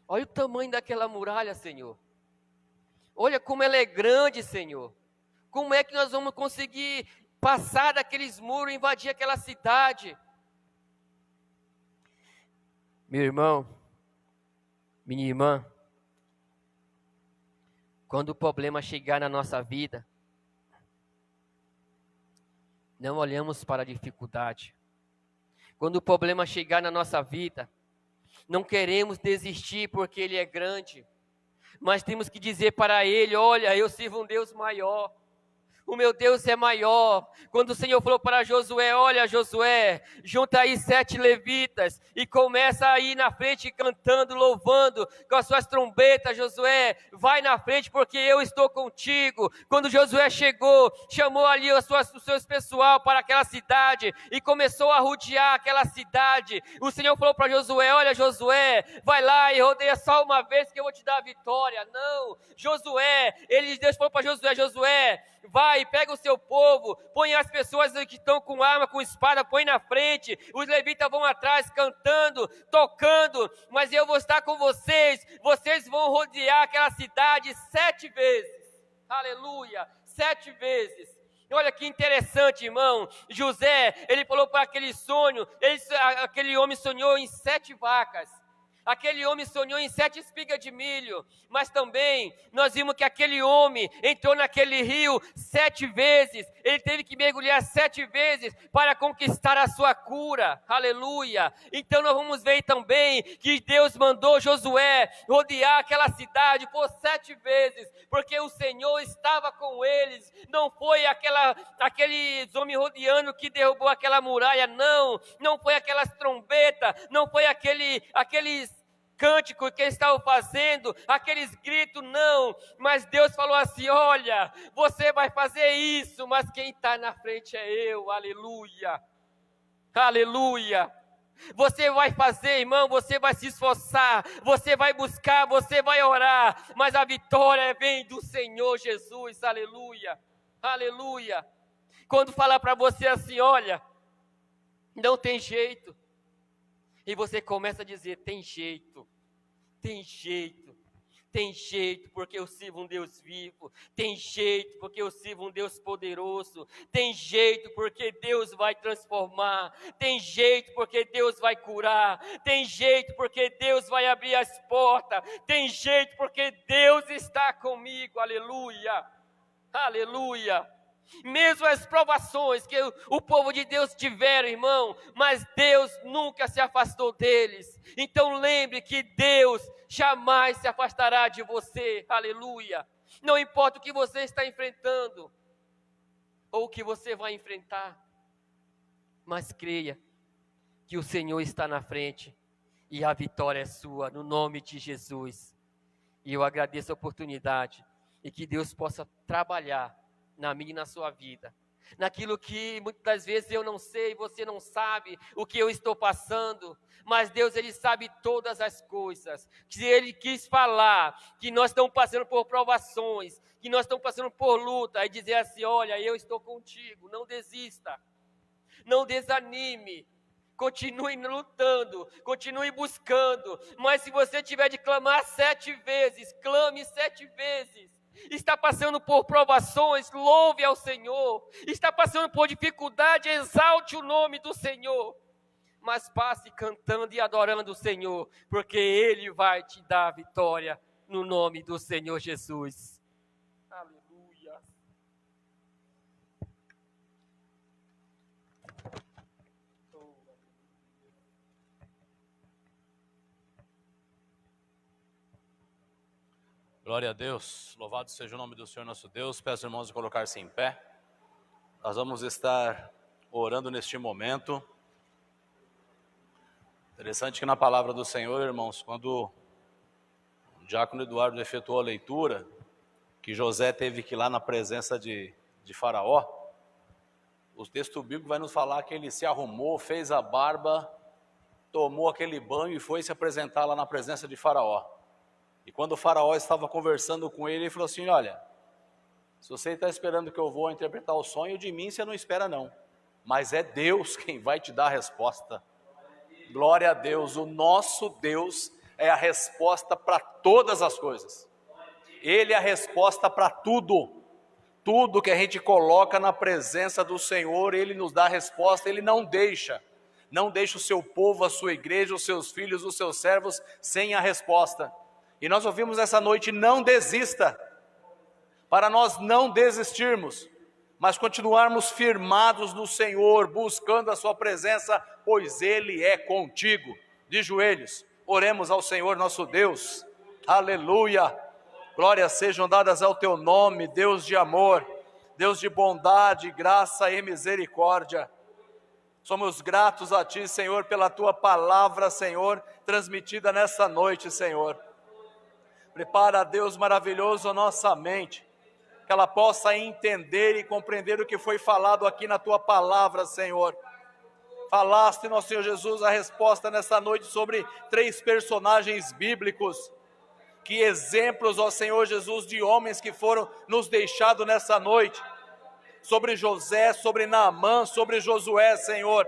Olha o tamanho daquela muralha, Senhor. Olha como ela é grande, Senhor. Como é que nós vamos conseguir passar daqueles muros e invadir aquela cidade? Meu irmão, minha irmã, quando o problema chegar na nossa vida, não olhamos para a dificuldade. Quando o problema chegar na nossa vida, não queremos desistir porque ele é grande, mas temos que dizer para ele, olha, eu sirvo um Deus maior. O meu Deus é maior. Quando o Senhor falou para Josué, olha Josué, junta aí 7 levitas e começa a ir na frente cantando, louvando com as suas trombetas, Josué, vai na frente porque eu estou contigo. Quando Josué chegou, chamou ali o seu pessoal para aquela cidade e começou a rodear aquela cidade. O Senhor falou para Josué, olha Josué, vai lá e rodeia só uma vez que eu vou te dar a vitória. Não, Josué, Deus falou para Josué, Josué, vai, pega o seu povo, põe as pessoas que estão com arma, com espada, põe na frente, os levitas vão atrás cantando, tocando, mas eu vou estar com vocês vão rodear aquela cidade 7 vezes, aleluia, 7 vezes. Olha que interessante, irmão. José, ele falou para aquele sonho, aquele homem sonhou em 7 vacas. Aquele homem sonhou em 7 espigas de milho, mas também nós vimos que aquele homem entrou naquele rio 7 vezes, ele teve que mergulhar 7 vezes para conquistar a sua cura, aleluia. Então nós vamos ver também que Deus mandou Josué rodear aquela cidade por 7 vezes, porque o Senhor estava com eles, não foi aqueles homens rodeando que derrubou aquela muralha, não foi aquelas trombetas, não foi aqueles cântico que eles estavam fazendo, aqueles gritos, não, mas Deus falou assim, olha, você vai fazer isso, mas quem está na frente é eu, aleluia, aleluia. Você vai fazer, irmão, você vai se esforçar, você vai buscar, você vai orar, mas a vitória vem do Senhor Jesus, aleluia, aleluia. Quando falar para você assim, olha, não tem jeito, e você começa a dizer, tem jeito, porque eu sirvo um Deus vivo, tem jeito, porque eu sirvo um Deus poderoso, tem jeito, porque Deus vai transformar, tem jeito, porque Deus vai curar, tem jeito, porque Deus vai abrir as portas, tem jeito, porque Deus está comigo, aleluia, aleluia. Mesmo as provações que o povo de Deus tiveram, irmão, mas Deus nunca se afastou deles. Então lembre que Deus jamais se afastará de você, aleluia. Não importa o que você está enfrentando, ou o que você vai enfrentar, mas creia que o Senhor está na frente, e a vitória é sua, no nome de Jesus. E eu agradeço a oportunidade, e que Deus possa trabalhar na minha e na sua vida, naquilo que muitas vezes eu não sei, você não sabe o que eu estou passando, mas Deus, Ele sabe todas as coisas. Se Ele quis falar que nós estamos passando por provações, que nós estamos passando por luta, e dizer assim, olha, eu estou contigo, não desista, não desanime, continue lutando, continue buscando, mas se você tiver de clamar 7 vezes, clame 7 vezes. Está passando por provações, louve ao Senhor. Está passando por dificuldade, exalte o nome do Senhor. Mas passe cantando e adorando o Senhor, porque Ele vai te dar a vitória no nome do Senhor Jesus. Aleluia. Glória a Deus, louvado seja o nome do Senhor nosso Deus. Peço, irmãos, de colocar-se em pé. Nós vamos estar orando neste momento. Interessante que na palavra do Senhor, irmãos, quando o diácono Eduardo efetuou a leitura, que José teve que ir lá na presença de Faraó, o texto bíblico vai nos falar que ele se arrumou, fez a barba, tomou aquele banho e foi se apresentar lá na presença de Faraó. E quando o Faraó estava conversando com ele, ele falou assim, olha, se você está esperando que eu vou interpretar o sonho, de mim você não espera não, mas é Deus quem vai te dar a resposta. Glória a Deus, o nosso Deus é a resposta para todas as coisas. Ele é a resposta para tudo. Tudo que a gente coloca na presença do Senhor, Ele nos dá a resposta, Ele não deixa o seu povo, a sua igreja, os seus filhos, os seus servos sem a resposta. E nós ouvimos essa noite, não desista, para nós não desistirmos, mas continuarmos firmados no Senhor, buscando a sua presença, pois Ele é contigo. De joelhos, oremos ao Senhor nosso Deus, aleluia, glórias sejam dadas ao teu nome, Deus de amor, Deus de bondade, graça e misericórdia. Somos gratos a Ti, Senhor, pela Tua palavra, Senhor, transmitida nessa noite, Senhor. Prepara, Deus maravilhoso, a nossa mente, que ela possa entender e compreender o que foi falado aqui na Tua palavra, Senhor. Falaste, nosso Senhor Jesus, a resposta nessa noite sobre 3 personagens bíblicos. Que exemplos, ó Senhor Jesus, de homens que foram nos deixados nessa noite. Sobre José, sobre Naamã, sobre Josué, Senhor.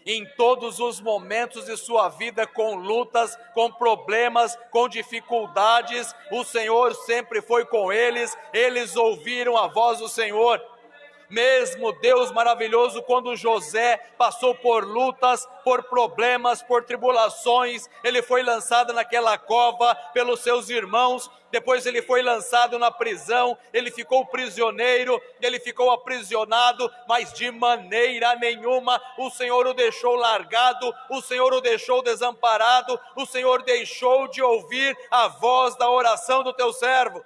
Em todos os momentos de sua vida, com lutas, com problemas, com dificuldades, o Senhor sempre foi com eles. Eles ouviram a voz do Senhor. Mesmo Deus maravilhoso, quando José passou por lutas, por problemas, por tribulações, ele foi lançado naquela cova pelos seus irmãos, depois ele foi lançado na prisão, ele ficou prisioneiro, ele ficou aprisionado, mas de maneira nenhuma o Senhor o deixou largado, o Senhor o deixou desamparado, o Senhor deixou de ouvir a voz da oração do teu servo.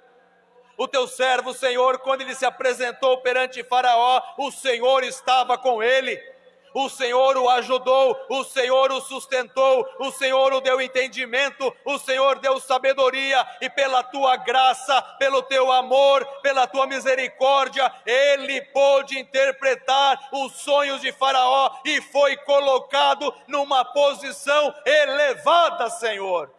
O teu servo, Senhor, quando ele se apresentou perante Faraó, o Senhor estava com ele. O Senhor o ajudou, o Senhor o sustentou, o Senhor o deu entendimento, o Senhor deu sabedoria, e pela tua graça, pelo teu amor, pela tua misericórdia, ele pôde interpretar os sonhos de Faraó e foi colocado numa posição elevada, Senhor.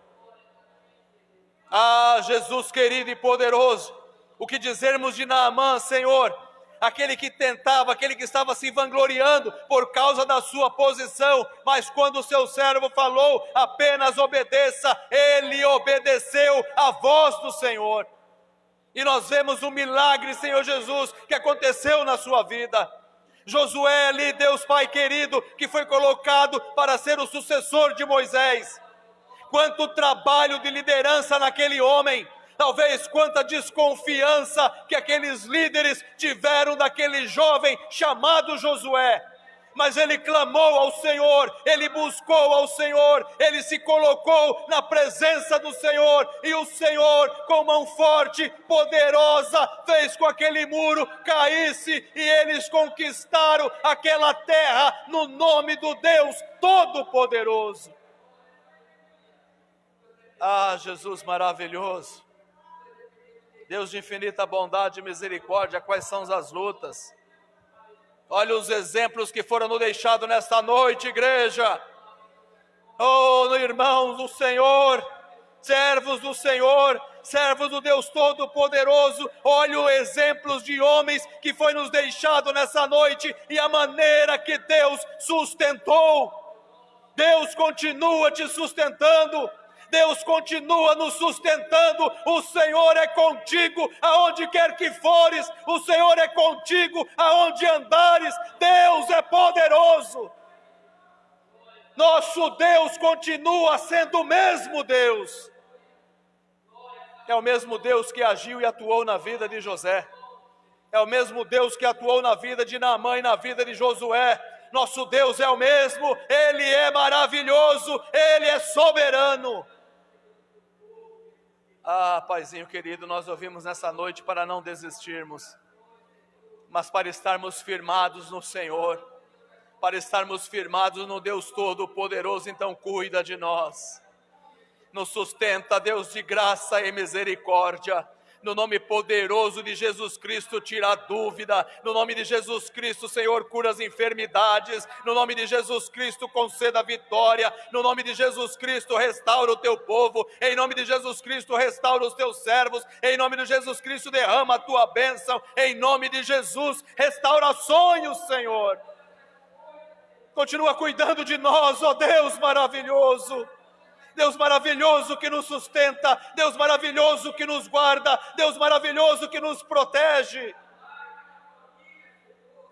Ah, Jesus querido e poderoso, o que dizermos de Naamã, Senhor? Aquele que tentava, aquele que estava se vangloriando por causa da sua posição, mas quando o seu servo falou, apenas obedeça, ele obedeceu à voz do Senhor. E nós vemos um milagre, Senhor Jesus, que aconteceu na sua vida. Josué ali, Deus Pai querido, que foi colocado para ser o sucessor de Moisés. Quanto trabalho de liderança naquele homem. Talvez quanta desconfiança que aqueles líderes tiveram daquele jovem chamado Josué. Mas ele clamou ao Senhor, ele buscou ao Senhor, ele se colocou na presença do Senhor, e o Senhor, com mão forte, poderosa, fez com que aquele muro caísse, e eles conquistaram aquela terra no nome do Deus Todo-Poderoso. Ah, Jesus maravilhoso, Deus de infinita bondade e misericórdia, quais são as lutas? Olha os exemplos que foram nos deixados nesta noite, igreja. Oh, irmãos do Senhor, servos do Senhor, servos do Deus Todo-Poderoso, olha os exemplos de homens que foi nos deixado nessa noite, e a maneira que Deus sustentou. Deus continua te sustentando. Deus continua nos sustentando, o Senhor é contigo aonde quer que fores, o Senhor é contigo aonde andares, Deus é poderoso. Nosso Deus continua sendo o mesmo Deus. É o mesmo Deus que agiu e atuou na vida de José. É o mesmo Deus que atuou na vida de Naamã e na vida de Josué. Nosso Deus é o mesmo, Ele é maravilhoso, Ele é soberano. Ah, Paizinho querido, nós ouvimos nessa noite para não desistirmos, mas para estarmos firmados no Senhor, para estarmos firmados no Deus Todo-Poderoso. Então cuida de nós, nos sustenta, Deus de graça e misericórdia. No nome poderoso de Jesus Cristo, tira a dúvida. No nome de Jesus Cristo, Senhor, cura as enfermidades. No nome de Jesus Cristo, conceda a vitória. No nome de Jesus Cristo, restaura o teu povo. Em nome de Jesus Cristo, restaura os teus servos. Em nome de Jesus Cristo, derrama a tua bênção. Em nome de Jesus, restaura sonhos, Senhor. Continua cuidando de nós, ó Deus maravilhoso. Deus maravilhoso que nos sustenta, Deus maravilhoso que nos guarda, Deus maravilhoso que nos protege.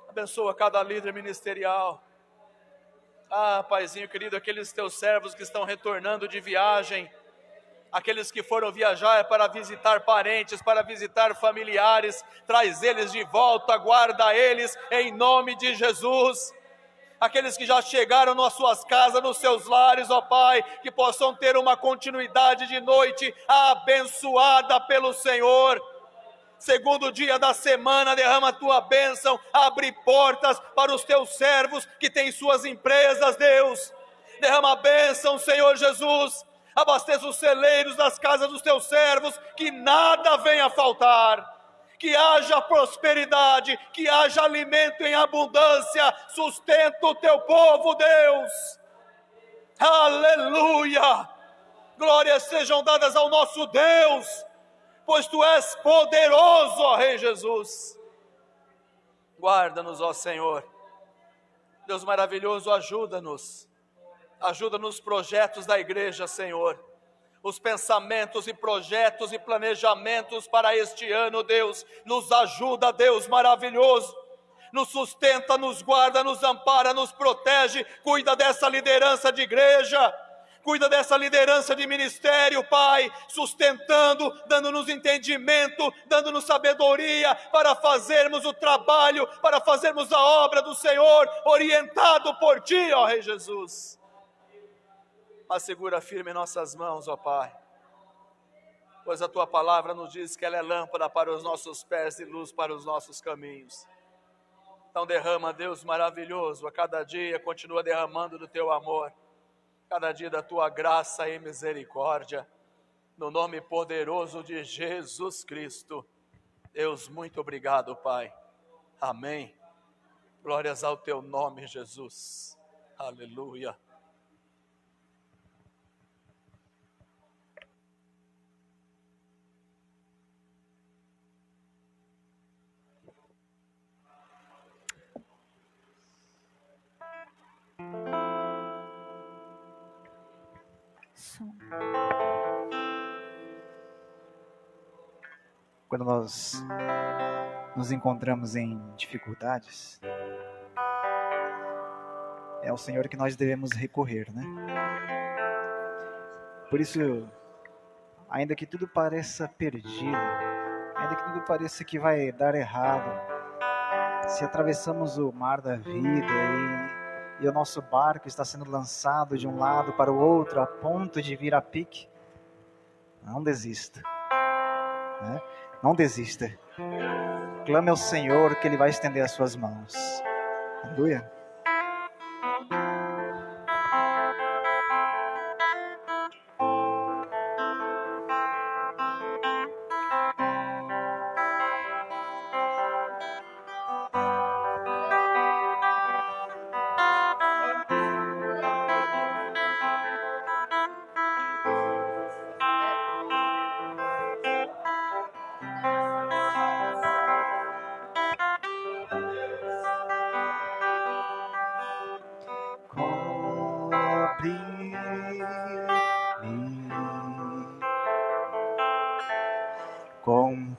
Abençoa cada líder ministerial. Ah, Paizinho querido, aqueles teus servos que estão retornando de viagem, aqueles que foram viajar para visitar parentes, para visitar familiares, traz eles de volta, guarda eles em nome de Jesus. Aqueles que já chegaram nas suas casas, nos seus lares, ó Pai, que possam ter uma continuidade de noite abençoada pelo Senhor. segundo dia da semana, derrama a tua bênção, abre portas para os teus servos que têm suas empresas, Deus. Derrama a bênção, Senhor Jesus, abasteça os celeiros das casas dos teus servos, que nada venha a faltar. Que haja prosperidade, que haja alimento em abundância, sustenta o teu povo, Deus. Aleluia! Glórias sejam dadas ao nosso Deus, pois tu és poderoso, ó Rei Jesus. Guarda-nos, ó Senhor. Deus maravilhoso, ajuda-nos nos projetos da igreja, Senhor. Os pensamentos e projetos e planejamentos para este ano, Deus, nos ajuda, Deus maravilhoso, nos sustenta, nos guarda, nos ampara, nos protege, cuida dessa liderança de igreja, cuida dessa liderança de ministério, Pai, sustentando, dando-nos entendimento, dando-nos sabedoria para fazermos o trabalho, para fazermos a obra do Senhor, orientado por Ti, ó Rei Jesus. Mas segura firme em nossas mãos, ó Pai, pois a Tua palavra nos diz que ela é lâmpada para os nossos pés e luz para os nossos caminhos. Então derrama, Deus maravilhoso, a cada dia continua derramando do Teu amor, cada dia da Tua graça e misericórdia, no nome poderoso de Jesus Cristo. Deus, muito obrigado, Pai. Amém. Glórias ao Teu nome, Jesus. Aleluia. Quando nós nos encontramos em dificuldades, é ao Senhor que nós devemos recorrer, né? Por isso, ainda que tudo pareça perdido, ainda que tudo pareça que vai dar errado, se atravessamos o mar da vida e o nosso barco está sendo lançado de um lado para o outro, a ponto de vir a pique, não desista, né? Não desista. Clame ao Senhor que Ele vai estender as suas mãos. Aleluia. Com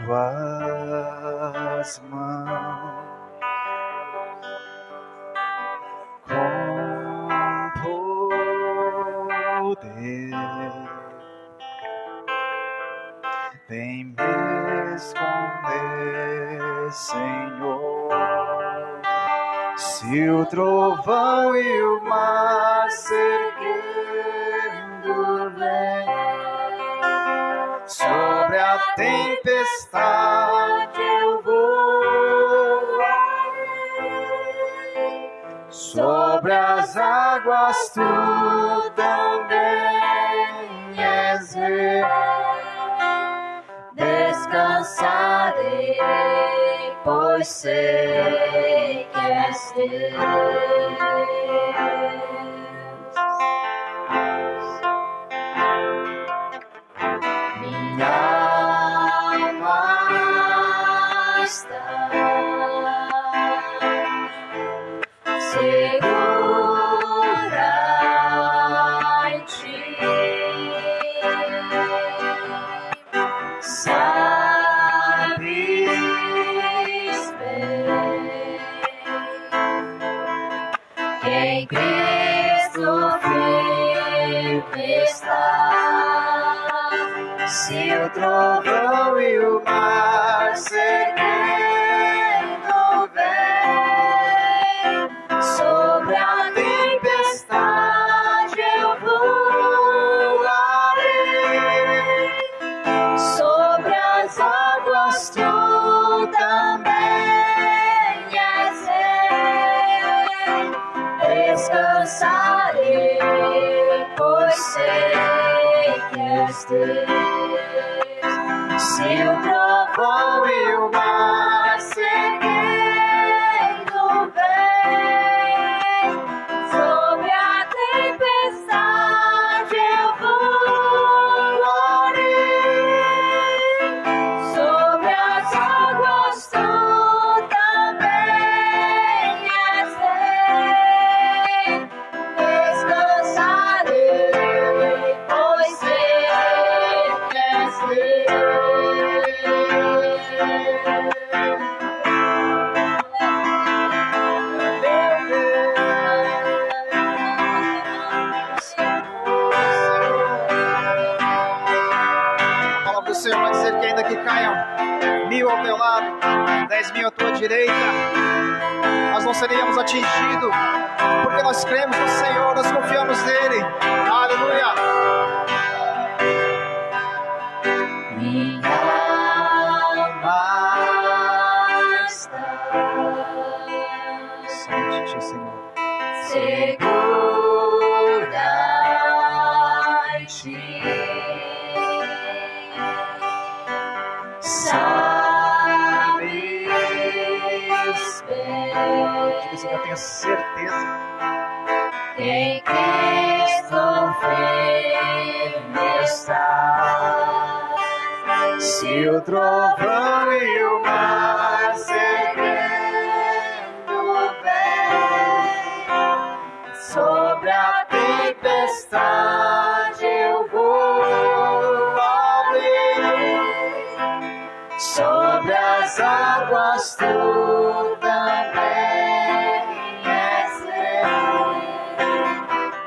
tuas mãos, com poder, vem me esconder, Senhor. Se o trovão e o mar se erguendo vem, sobre a tempestade eu voarei, sobre as águas tu também és rei. Descansarei, pois sei que és Deus. Em Cristo firme está. Se o trovão e o mar se erguendo vem, sobre a tempestade eu voarei, Sobre as águas tu também és rei. Descansarei, pois sei que és Deus. Se o trovão e o mar seguindo vem, sobre a tempestade eu voarei, sobre as águas tu também és rei. Descansarei, pois sei que és A palavra do Senhor vai dizer que ainda que caiam 1000 ao teu lado, 10.000 à tua direita, nós não seríamos atingidos, porque nós cremos no Senhor, nós confiamos nele. Aleluia! minha alma está Somente ti, Senhor. segura em ti. Sabes bem Diga, Senhor, eu tenho certeza em Cristo firme está. Se o trovão e o mar seguindo vem, sobre a tempestade eu voarei, sobre as águas tu também és rei.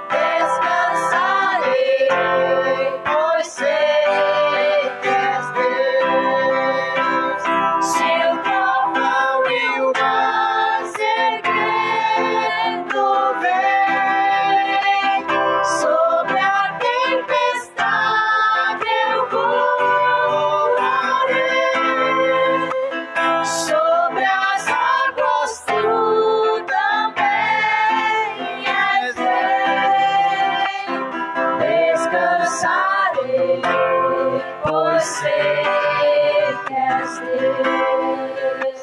Descansarei, pois sei que és Deus. Se o trovão e o mar seguindo vem, sobre a tempestade eu voarei, sobre as águas tu também és rei. Descansarei, pois sei que és Deus.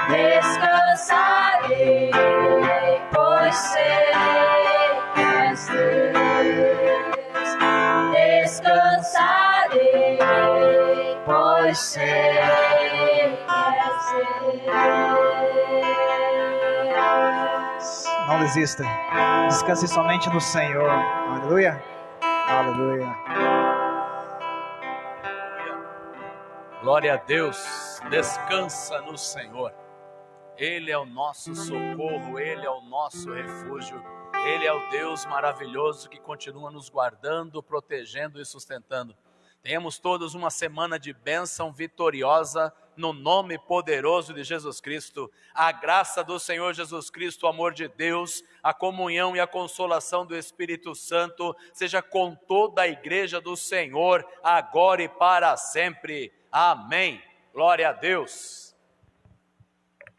Descansarei, pois sei que és Deus. Descansarei, pois sei que és Deus. Não desista. Descanse somente no Senhor. Aleluia. Aleluia. Glória a Deus, descansa no Senhor. Ele é o nosso socorro, Ele é o nosso refúgio. Ele é o Deus maravilhoso que continua nos guardando, protegendo e sustentando. Tenhamos todos uma semana de bênção vitoriosa no nome poderoso de Jesus Cristo. A graça do Senhor Jesus Cristo, o amor de Deus, a comunhão e a consolação do Espírito Santo seja com toda a igreja do Senhor, agora e para sempre. Amém. Glória a Deus.